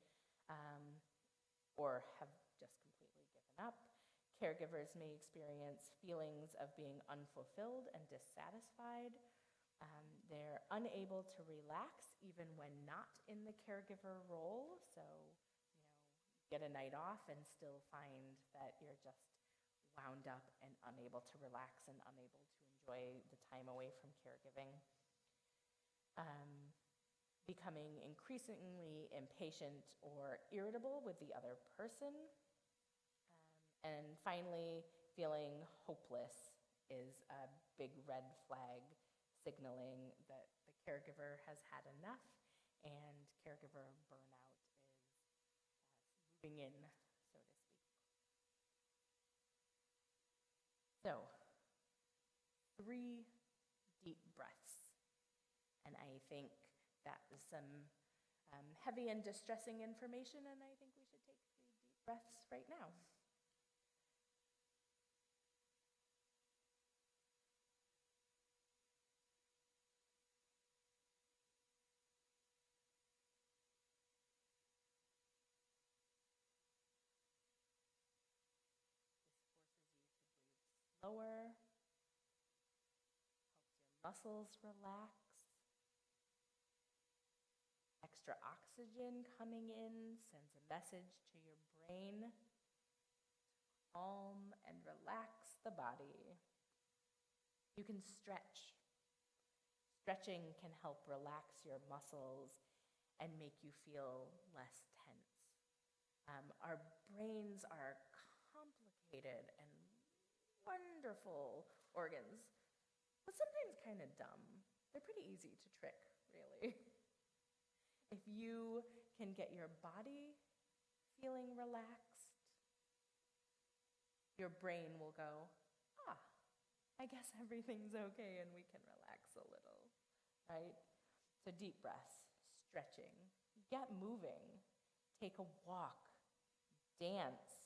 Speaker 1: or have just completely given up. Caregivers may experience feelings of being unfulfilled and dissatisfied. They're unable to relax even when not in the caregiver role. So, get a night off and still find that you're just wound up and unable to relax and unable to enjoy the time away from caregiving. Becoming increasingly impatient or irritable with the other person. And finally, feeling hopeless is a big red flag signaling that the caregiver has had enough and caregiver burnout is moving in, so to speak. So, 3 deep breaths. And I think that is some heavy and distressing information, and I think we should take 3 deep breaths right now. Lower, helps your muscles relax, extra oxygen coming in sends a message to your brain to calm and relax the body. You can stretch. Stretching can help relax your muscles and make you feel less tense. Our brains are complicated and wonderful organs, but sometimes kind of dumb. They're pretty easy to trick, really. If you can get your body feeling relaxed, your brain will go, I guess everything's okay and we can relax a little, right? So deep breaths, stretching, get moving, take a walk, dance.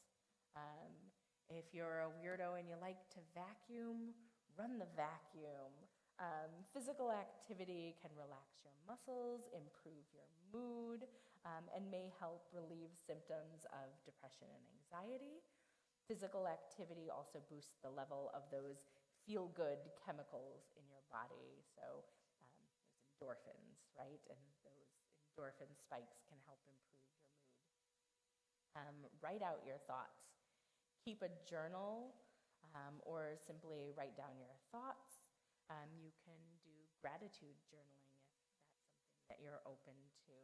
Speaker 1: If you're a weirdo and you like to vacuum, run the vacuum. Physical activity can relax your muscles, improve your mood, and may help relieve symptoms of depression and anxiety. Physical activity also boosts the level of those feel-good chemicals in your body. So there's endorphins, right? And those endorphin spikes can help improve your mood. Write out your thoughts. Keep a journal or simply write down your thoughts. You can do gratitude journaling if that's something that you're open to.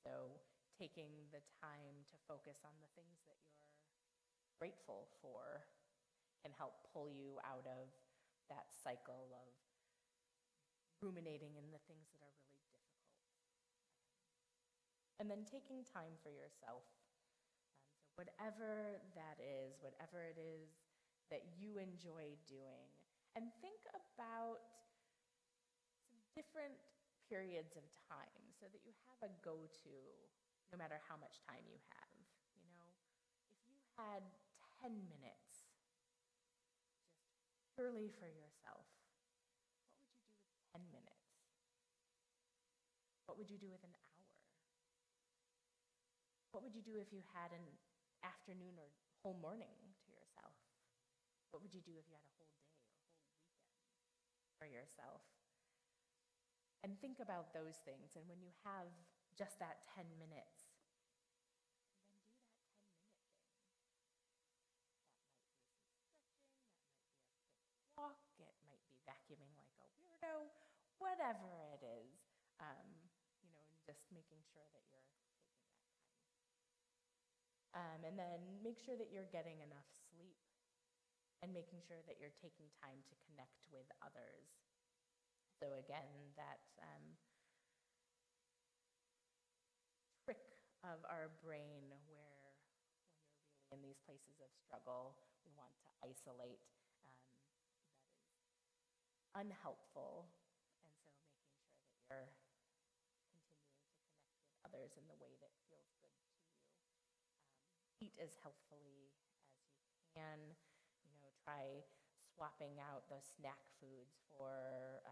Speaker 1: So taking the time to focus on the things that you're grateful for can help pull you out of that cycle of ruminating in the things that are really difficult. And then taking time for yourself. So whatever that is, whatever it is that you enjoy doing, and think about some different periods of time so that you have a go-to no matter how much time you have. If you had 10 minutes just purely for yourself, what would you do with 10 minutes? What would you do with an hour? What would you do if you had an afternoon or whole morning to yourself? What would you do if you had a whole day or whole weekend for yourself? And think about those things. And when you have just that 10 minutes, then do that 10-minute thing. That might be some stretching, that might be a quick walk, it might be vacuuming like a weirdo, whatever it is, just making sure that you're taking that time. And then make sure that you're getting enough sleep and making sure that you're taking time to connect with others. So again, that trick of our brain where when you're really in these places of struggle, we want to isolate. That is unhelpful. And so making sure that you're continuing to connect with others in the way that feels good to you. Eat as healthfully as you can. Try swapping out those snack foods for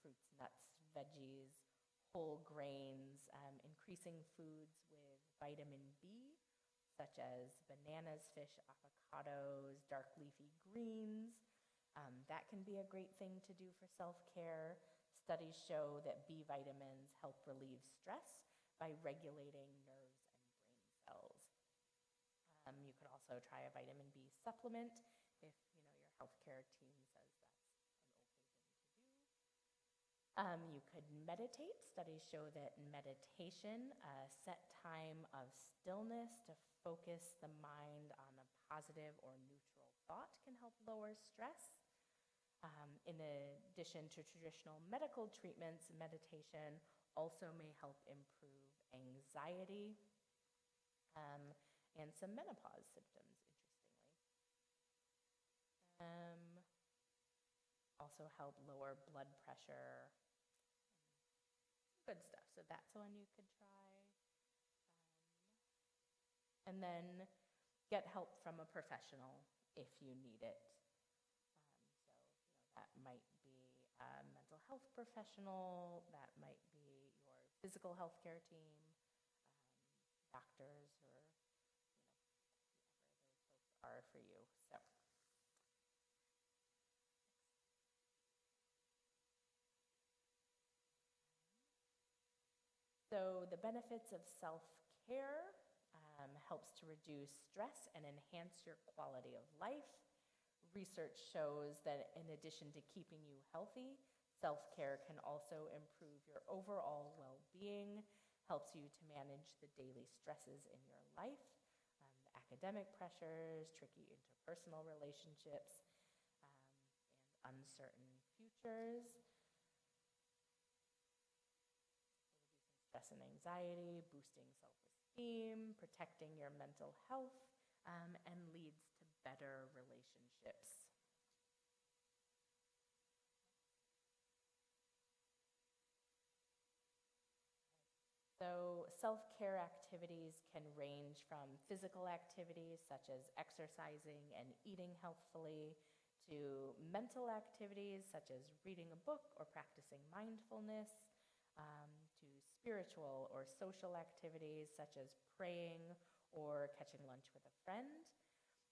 Speaker 1: fruits, nuts, veggies, whole grains, increasing foods with vitamin B, such as bananas, fish, avocados, dark leafy greens. That can be a great thing to do for self-care. Studies show that B vitamins help relieve stress by regulating nerves and brain cells. You could also try a vitamin B supplement if your healthcare team says that's an okay thing to do. You could meditate. Studies show that meditation, a set time of stillness to focus the mind on a positive or neutral thought, can help lower stress. In addition to traditional medical treatments, meditation also may help improve anxiety and some menopause symptoms, interestingly. Also help lower blood pressure. Good stuff. So that's one you could try. And then get help from a professional if you need it. That might be a mental health professional, that might be your physical health care team, doctors, or whoever those folks are for you. So the benefits of self-care helps to reduce stress and enhance your quality of life. Research shows that in addition to keeping you healthy, self-care can also improve your overall well-being, helps you to manage the daily stresses in your life, the academic pressures, tricky interpersonal relationships, and uncertain futures. Stress and anxiety, boosting self-esteem, protecting your mental health, and leads to better relationships. So self-care activities can range from physical activities such as exercising and eating healthfully to mental activities such as reading a book or practicing mindfulness, to spiritual or social activities such as praying or catching lunch with a friend.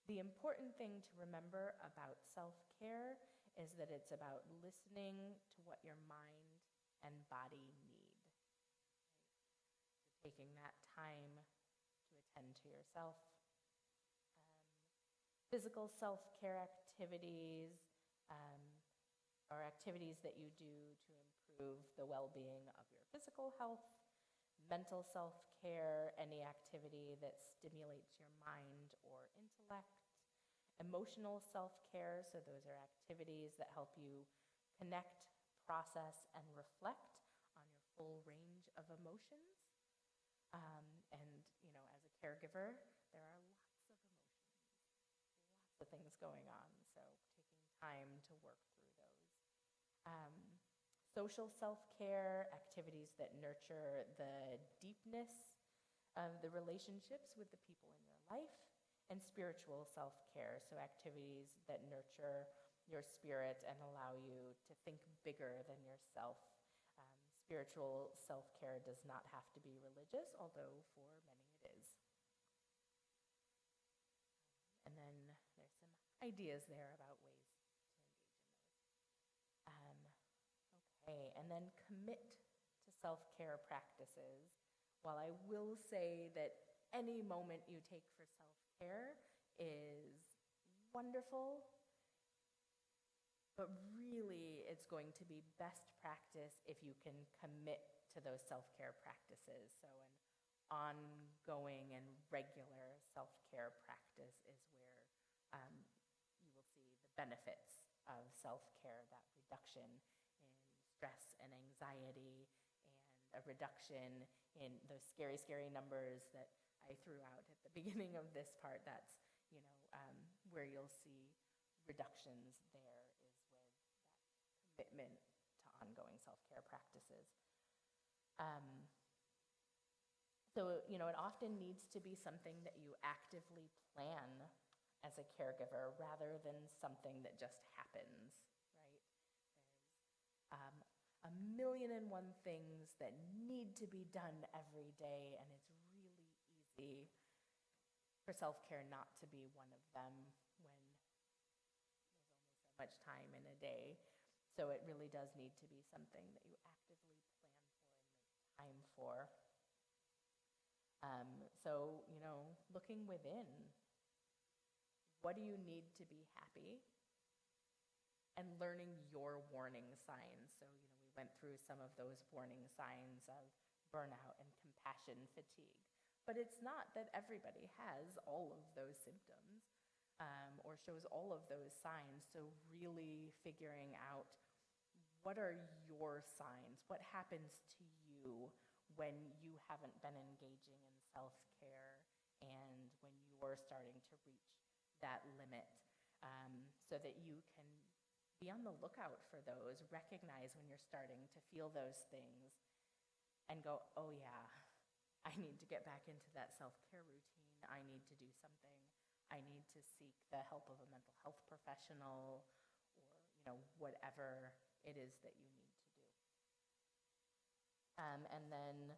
Speaker 1: The important thing to remember about self-care is that it's about listening to what your mind and body need. So taking that time to attend to yourself. Physical self-care activities are activities that you do to improve the well-being of your physical health. Mental self-care, any activity that stimulates your mind or intellect. Emotional self-care, so those are activities that help you connect, process, and reflect on your full range of emotions. As a caregiver, there are lots of emotions, lots of things going on, so taking time to work through those. Social self-care, activities that nurture the deepness of the relationships with the people in your life. And spiritual self-care, so activities that nurture your spirit and allow you to think bigger than yourself. Spiritual self-care does not have to be religious, although for many it is. And then there's some ideas there about ways to engage in those. Okay, and then commit to self-care practices. While I will say that any moment you take for self-care is wonderful, but really it's going to be best practice if you can commit to those self-care practices. So an ongoing and regular self-care practice is where you will see the benefits of self-care, that reduction in stress and anxiety, and a reduction in those scary, scary numbers that I threw out at the beginning of this part. That's, where you'll see reductions there is with that commitment to ongoing self-care practices. So, it often needs to be something that you actively plan as a caregiver rather than something that just happens, right? There's a million and one things that need to be done every day, and it's really easy for self-care not to be one of them when there's only so much time in a day. So it really does need to be something that you actively plan for and make time for. So, looking within, what do you need to be happy? And learning your warning signs. So, we went through some of those warning signs of burnout and compassion fatigue. But it's not that everybody has all of those symptoms or shows all of those signs. So really figuring out, what are your signs? What happens to you when you haven't been engaging in self-care and when you're starting to reach that limit, so that you can be on the lookout for those, recognize when you're starting to feel those things, and go, oh yeah, I need to get back into that self-care routine. I need to do something. I need to seek the help of a mental health professional, or whatever it is that you need to do. And then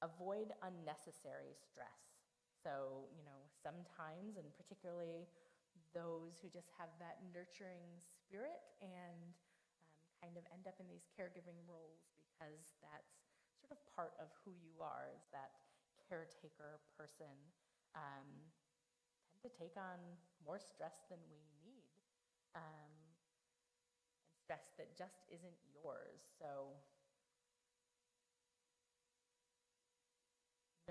Speaker 1: avoid unnecessary stress. So, sometimes, and particularly those who just have that nurturing spirit and kind of end up in these caregiving roles because that's sort of part of who you are, is that caretaker person, tend to take on more stress than we need, and stress that just isn't yours. So,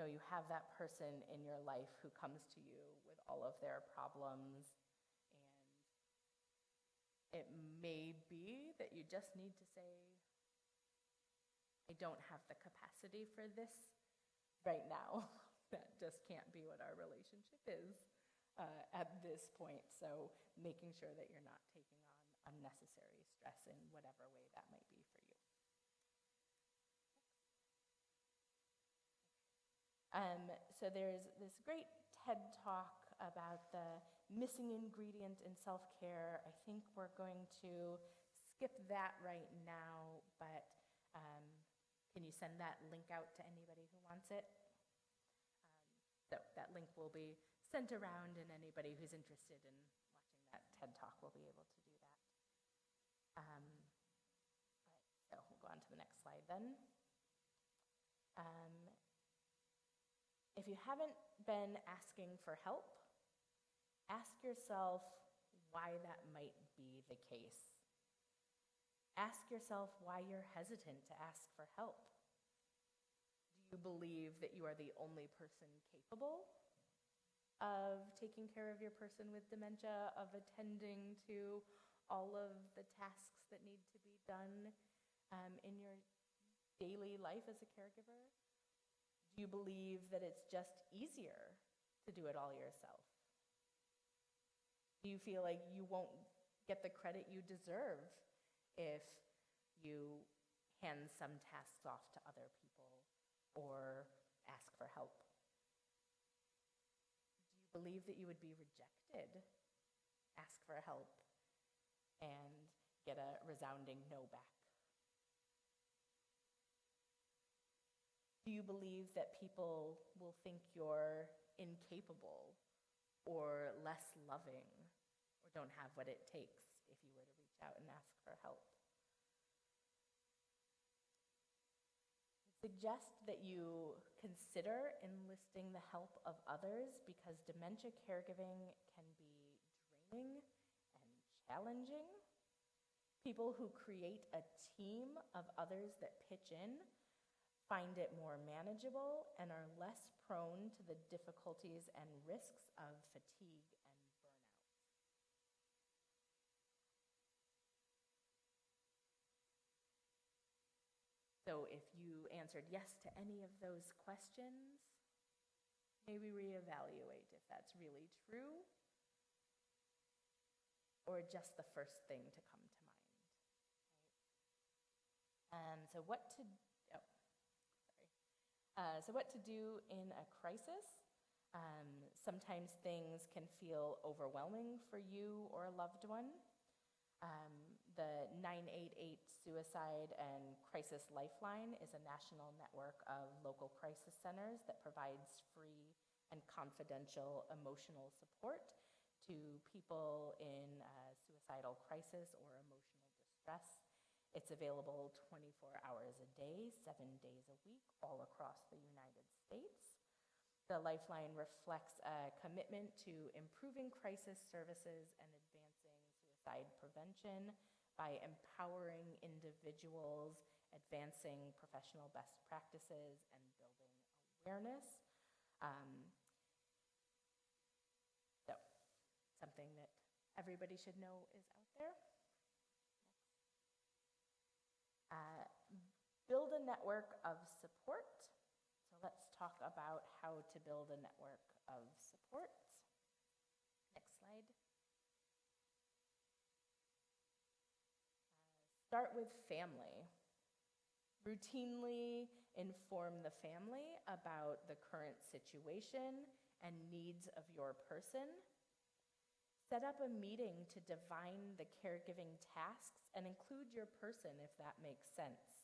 Speaker 1: you have that person in your life who comes to you with all of their problems, and it may be that you just need to say, I don't have the capacity for this right now. That just can't be what our relationship is at this point. So making sure that you're not taking on unnecessary stress in whatever way that might be for you. So there's this great TED Talk about the missing ingredient in self-care. I think we're going to skip that right now, but can you send that link out to anybody who wants it? So that link will be sent around, and anybody who's interested in watching that TED Talk will be able to do that. All right, so we'll go on to the next slide then. If you haven't been asking for help, ask yourself why that might be the case. Ask yourself why you're hesitant to ask for help. Do you believe that you are the only person capable of taking care of your person with dementia, of attending to all of the tasks that need to be done in your daily life as a caregiver? Do you believe that it's just easier to do it all yourself? Do you feel like you won't get the credit you deserve if you hand some tasks off to other people or ask for help? Do you believe that you would be rejected, ask for help, and get a resounding no back? Do you believe that people will think you're incapable or less loving or don't have what it takes if you were to reach out and ask for help? suggest that you consider enlisting the help of others because dementia caregiving can be draining and challenging. People who create a team of others that pitch in find it more manageable and are less prone to the difficulties and risks of fatigue and burnout. So if you answered yes to any of those questions, maybe reevaluate if that's really true or just the first thing to come to mind. Right? So what to do in a crisis? Sometimes things can feel overwhelming for you or a loved one. The 988 Suicide and Crisis Lifeline is a national network of local crisis centers that provides free and confidential emotional support to people in suicidal crisis or emotional distress. It's available 24 hours a day, 7 days a week, all across the United States. The Lifeline reflects a commitment to improving crisis services and advancing suicide prevention by empowering individuals, advancing professional best practices, and building awareness. So, something that everybody should know is out there. Build a network of support. So let's talk about how to build a network of support. Next slide. Start with family. Routinely inform the family about the current situation and needs of your person. Set up a meeting to define the caregiving tasks and include your person if that makes sense.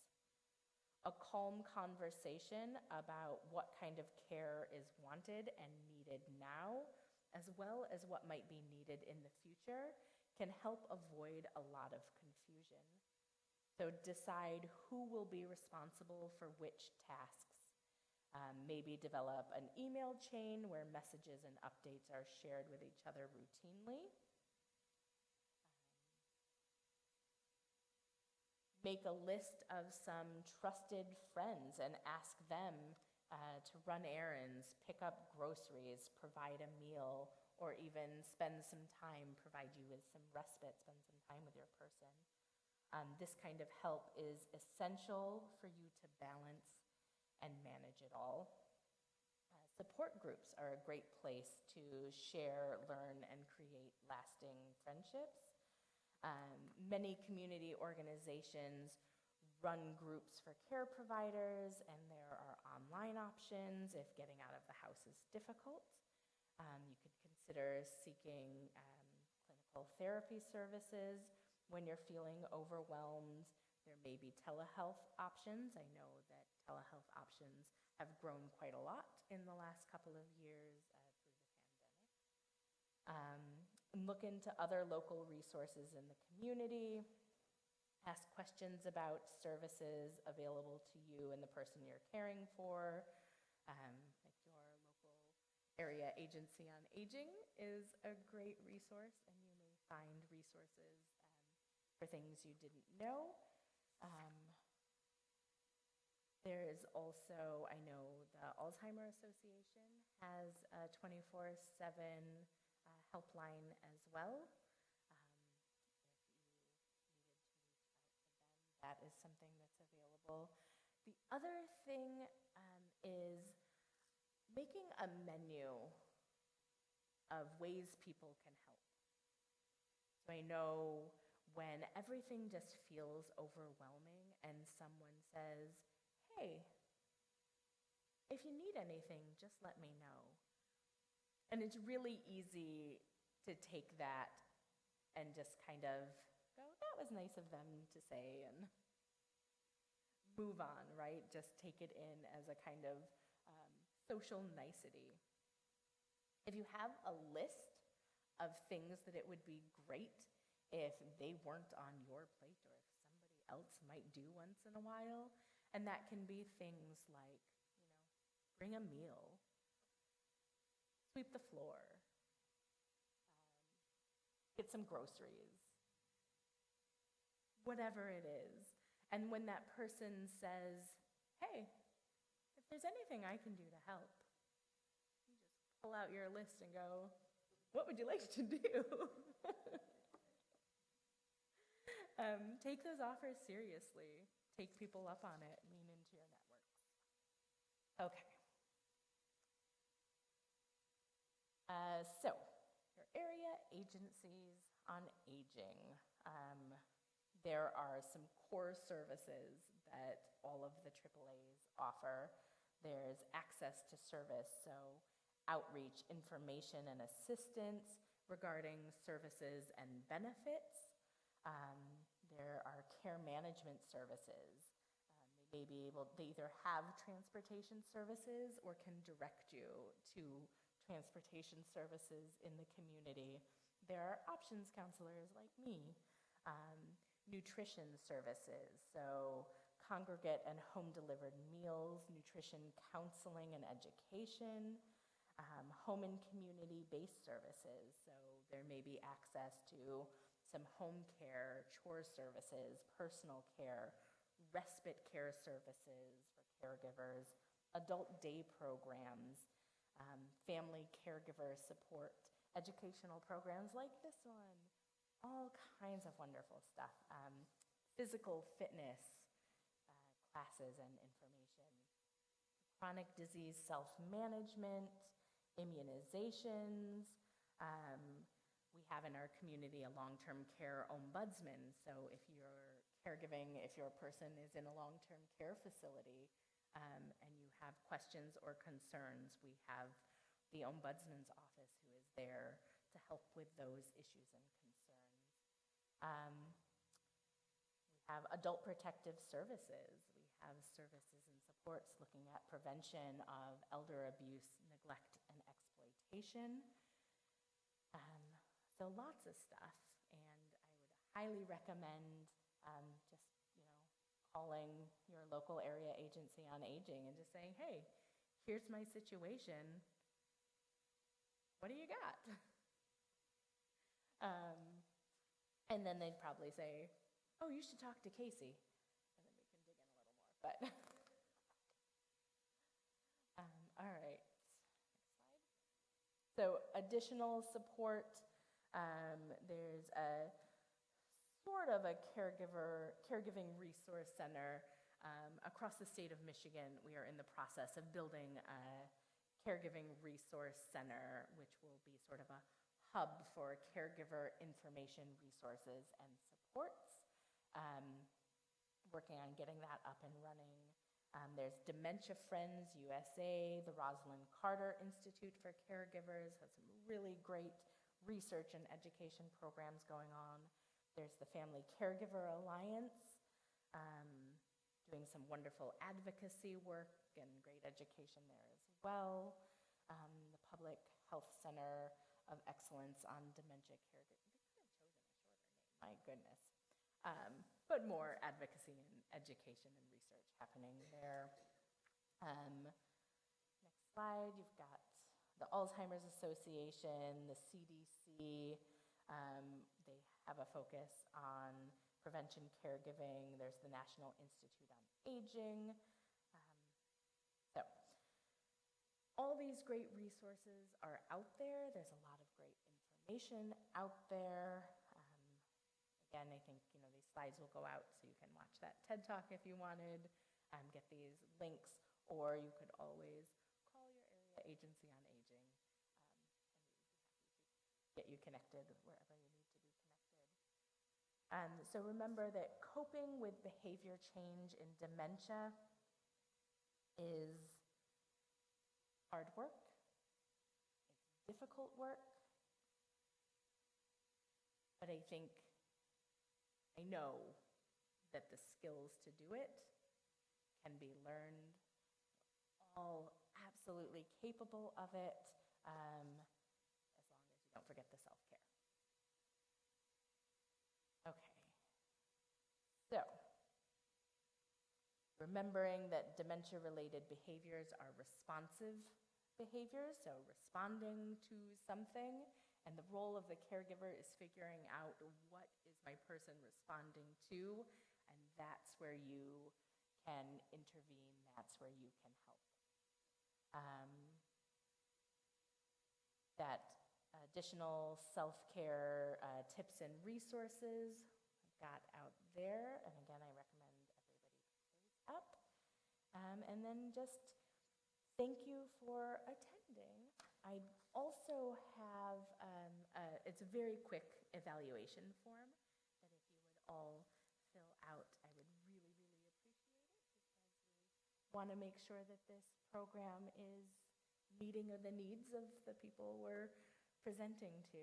Speaker 1: A calm conversation about what kind of care is wanted and needed now, as well as what might be needed in the future, can help avoid a lot of confusion. So decide who will be responsible for which tasks. Maybe develop an email chain where messages and updates are shared with each other routinely. Make a list of some trusted friends and ask them to run errands, pick up groceries, provide a meal, or even spend some time, provide you with some respite, spend some time with your person. This kind of help is essential for you to balance and manage it all. Support groups are a great place to share, learn, and create lasting friendships. Many community organizations run groups for care providers, and there are online options if getting out of the house is difficult. You could consider seeking clinical therapy services when you're feeling overwhelmed. There may be telehealth options. I know that telehealth options have grown quite a lot in the last couple of years through the pandemic. Look into other local resources in the community. Ask questions about services available to you and the person you're caring for. Like your local area agency on aging is a great resource, and you may find resources for things you didn't know. There is also, I know the Alzheimer's Association has a 24/7 helpline as well. If you needed to reach out to them, that is something that's available. The other thing is making a menu of ways people can help. So I know when everything just feels overwhelming and someone says, hey, if you need anything, just let me know. And it's really easy to take that and just kind of go, that was nice of them to say, and move on, right? Just take it in as a kind of social nicety. If you have a list of things that it would be great if they weren't on your plate or if somebody else might do once in a while, And that can be things like, bring a meal, sweep the floor, get some groceries, whatever it is. And when that person says, hey, if there's anything I can do to help, you just pull out your list and go, what would you like to do? Take those offers seriously. Take people up on it. Lean into your networks. Okay. So, your area agencies on aging. There are some core services that all of the AAAs offer. There's access to service, so outreach, information, and assistance regarding services and benefits. There are care management services. They either have transportation services or can direct you to transportation services in the community. There are options counselors like me. Nutrition services, so congregate and home-delivered meals, nutrition counseling and education, home and community-based services, so there may be access to some home care, chore services, personal care, respite care services for caregivers, adult day programs, family caregiver support, educational programs like this one, all kinds of wonderful stuff. Physical fitness classes and information, chronic disease self-management, immunizations. We have in our community a long-term care ombudsman. So if you're caregiving, if your person is in a long-term care facility and you have questions or concerns, we have the ombudsman's office who is there to help with those issues and concerns. We have adult protective services. We have services and supports looking at prevention of elder abuse, neglect, and exploitation. So lots of stuff, and I would highly recommend just calling your local area agency on aging and just saying, hey, here's my situation. What do you got? And then they'd probably say, oh, you should talk to Casey. And then we can dig in a little more. But all right. Next slide. So additional support. There's a sort of a caregiving resource center across the state of Michigan. We are in the process of building a caregiving resource center, which will be sort of a hub for caregiver information resources and supports. Working on getting that up and running. There's Dementia Friends USA, the Rosalind Carter Institute for Caregivers has some really great research and education programs going on. There's the Family Caregiver Alliance, doing some wonderful advocacy work and great education there as well. The Public Health Center of Excellence on Dementia Caregiving. They could have chosen a shorter name, my goodness. But more advocacy and education and research happening there. Next slide, you've got the Alzheimer's Association, the CDC. They have a focus on prevention caregiving. There's the National Institute on Aging. So all these great resources are out there. There's a lot of great information out there. Again, I think these slides will go out so you can watch that TED Talk if you wanted, get these links, or you could always call your area agency on aging, and we would be happy to get you connected wherever you need to be connected. So remember that coping with behavior change in dementia is hard work, it's difficult work, but I know that the skills to do it can be learned. We're all absolutely capable of it, as long as you don't forget the self-care. Okay. So, remembering that dementia-related behaviors are responsive behaviors, so responding to something, and the role of the caregiver is figuring out what is my person responding to, and that's where you can intervene, that's where you can help. That additional self-care tips and resources I've got out there, and again, I recommend everybody close up. And then just thank you for attending. I also have, it's a very quick evaluation form that if you would all fill out, I would really, really appreciate it, because we want to make sure that this program is meeting the needs of the people we're presenting to.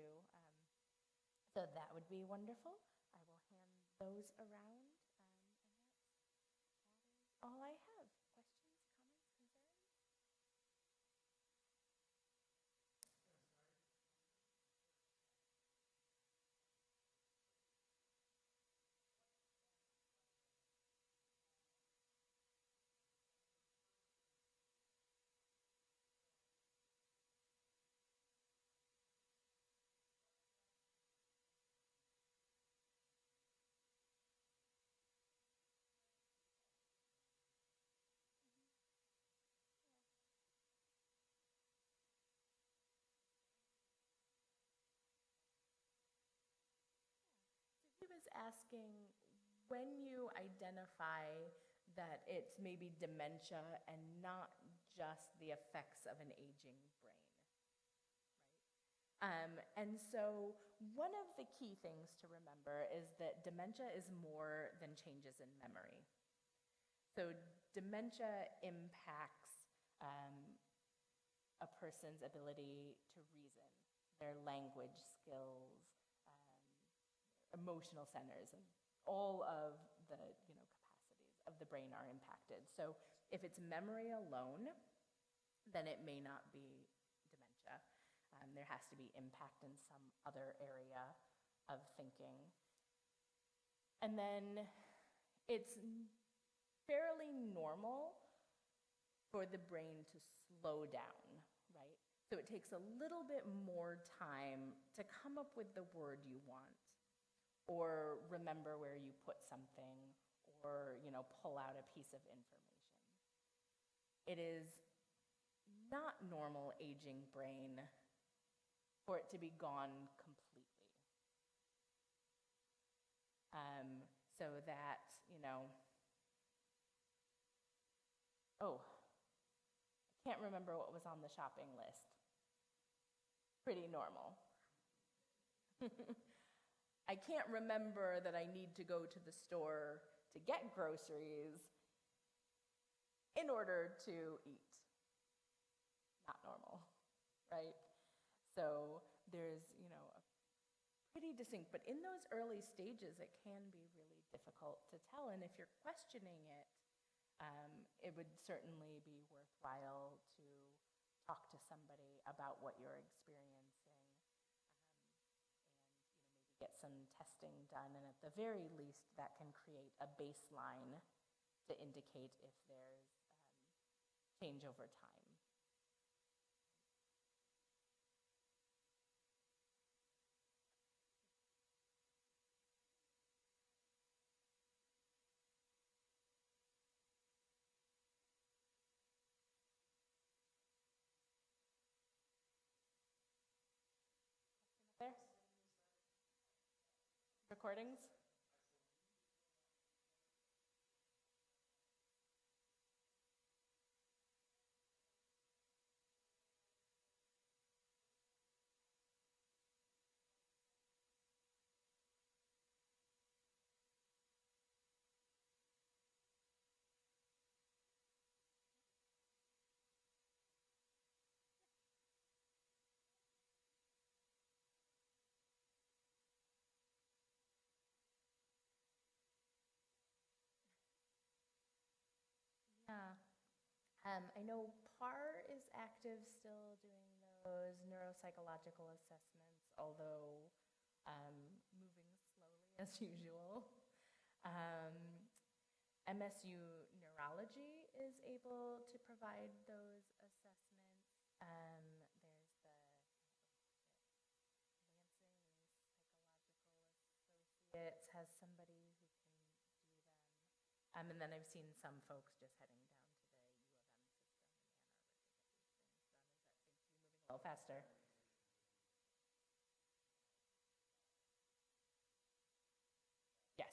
Speaker 1: So that would be wonderful. I will hand those around, and that's all I have. Questions, comments, He was asking, when you identify that it's maybe dementia and not just the effects of an aging brain, right? And so one of the key things to remember is that dementia is more than changes in memory. So dementia impacts a person's ability to reason, their language skills, emotional centers, and all of the capacities of the brain are impacted. So if it's memory alone, then it may not be dementia. There has to be impact in some other area of thinking. And then it's fairly normal for the brain to slow down, right? So it takes a little bit more time to come up with the word you want, or remember where you put something, or pull out a piece of information. It is not normal aging brain for it to be gone completely. So that, oh, I can't remember what was on the shopping list. Pretty normal. I can't remember that I need to go to the store to get groceries in order to eat. Not normal, right? So there's, a pretty distinct, but in those early stages, it can be really difficult to tell. And if you're questioning it, it would certainly be worthwhile to talk to somebody about what you're experiencing, and get some testing done. And at the very least, that can create a baseline to indicate if there's change over time. There? Recordings? Yeah. I know PAR is active still doing those neuropsychological assessments, although moving slowly as usual. MSU neurology is able to provide those assessments. There's the Lansing Psychological Associates has somebody who can do them. And then I've seen some folks just heading down to the U of M system in Ann Arbor to get these things done. As that seems to be moving a little faster. Yes.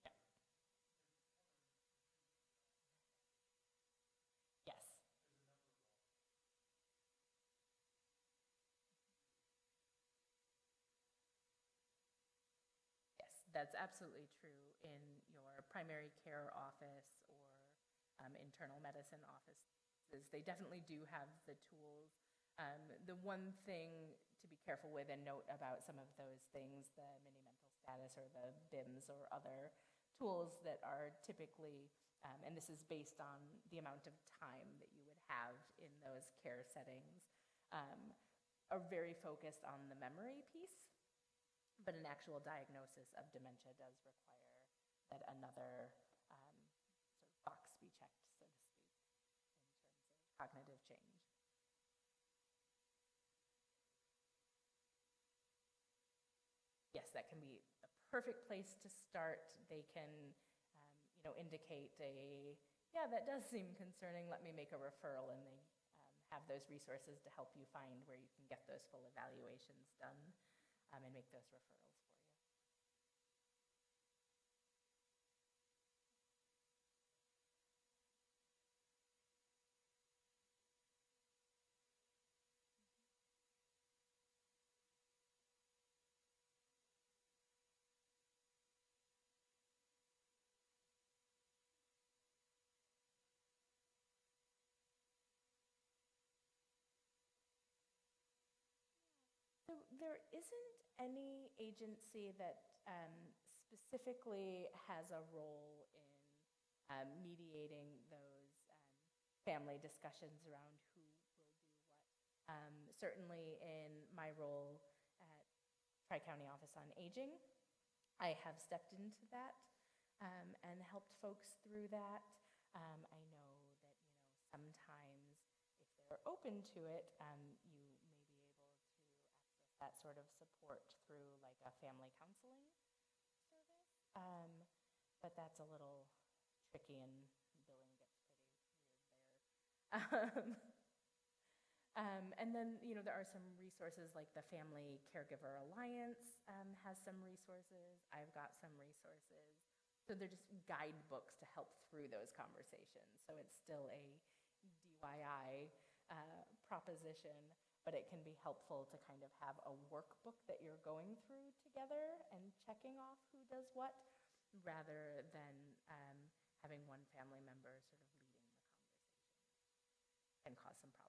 Speaker 1: Yeah. Yes. Yes, that's absolutely true in your primary care office or internal medicine offices. They definitely do have the tools. The one thing to be careful with and note about some of those things, the mini mental status or the BIMS or other tools that are typically, and this is based on the amount of time that you would have in those care settings, are very focused on the memory piece. But an actual diagnosis of dementia does require that another sort of box be checked, so to speak, in terms of cognitive change. Yes, that can be a perfect place to start. They can, indicate yeah, that does seem concerning. Let me make a referral, and they have those resources to help you find where you can get those full evaluations done and make those referrals for you. So there isn't any agency that specifically has a role in mediating those family discussions around who will do what. Certainly in my role at Tri-County Office on Aging, I have stepped into that and helped folks through that. I know that, sometimes if they're open to it, you may be able to access that sort of support through like a family counseling service. But that's a little tricky, and billing gets pretty weird there. And then, there are some resources like the Family Caregiver Alliance has some resources. I've got some resources. So they're just guidebooks to help through those conversations. So it's still a DIY proposition, but it can be helpful to kind of have a workbook that you're going through together and checking off who does what, rather than having one family member sort of leading the conversation. Can cause some problems.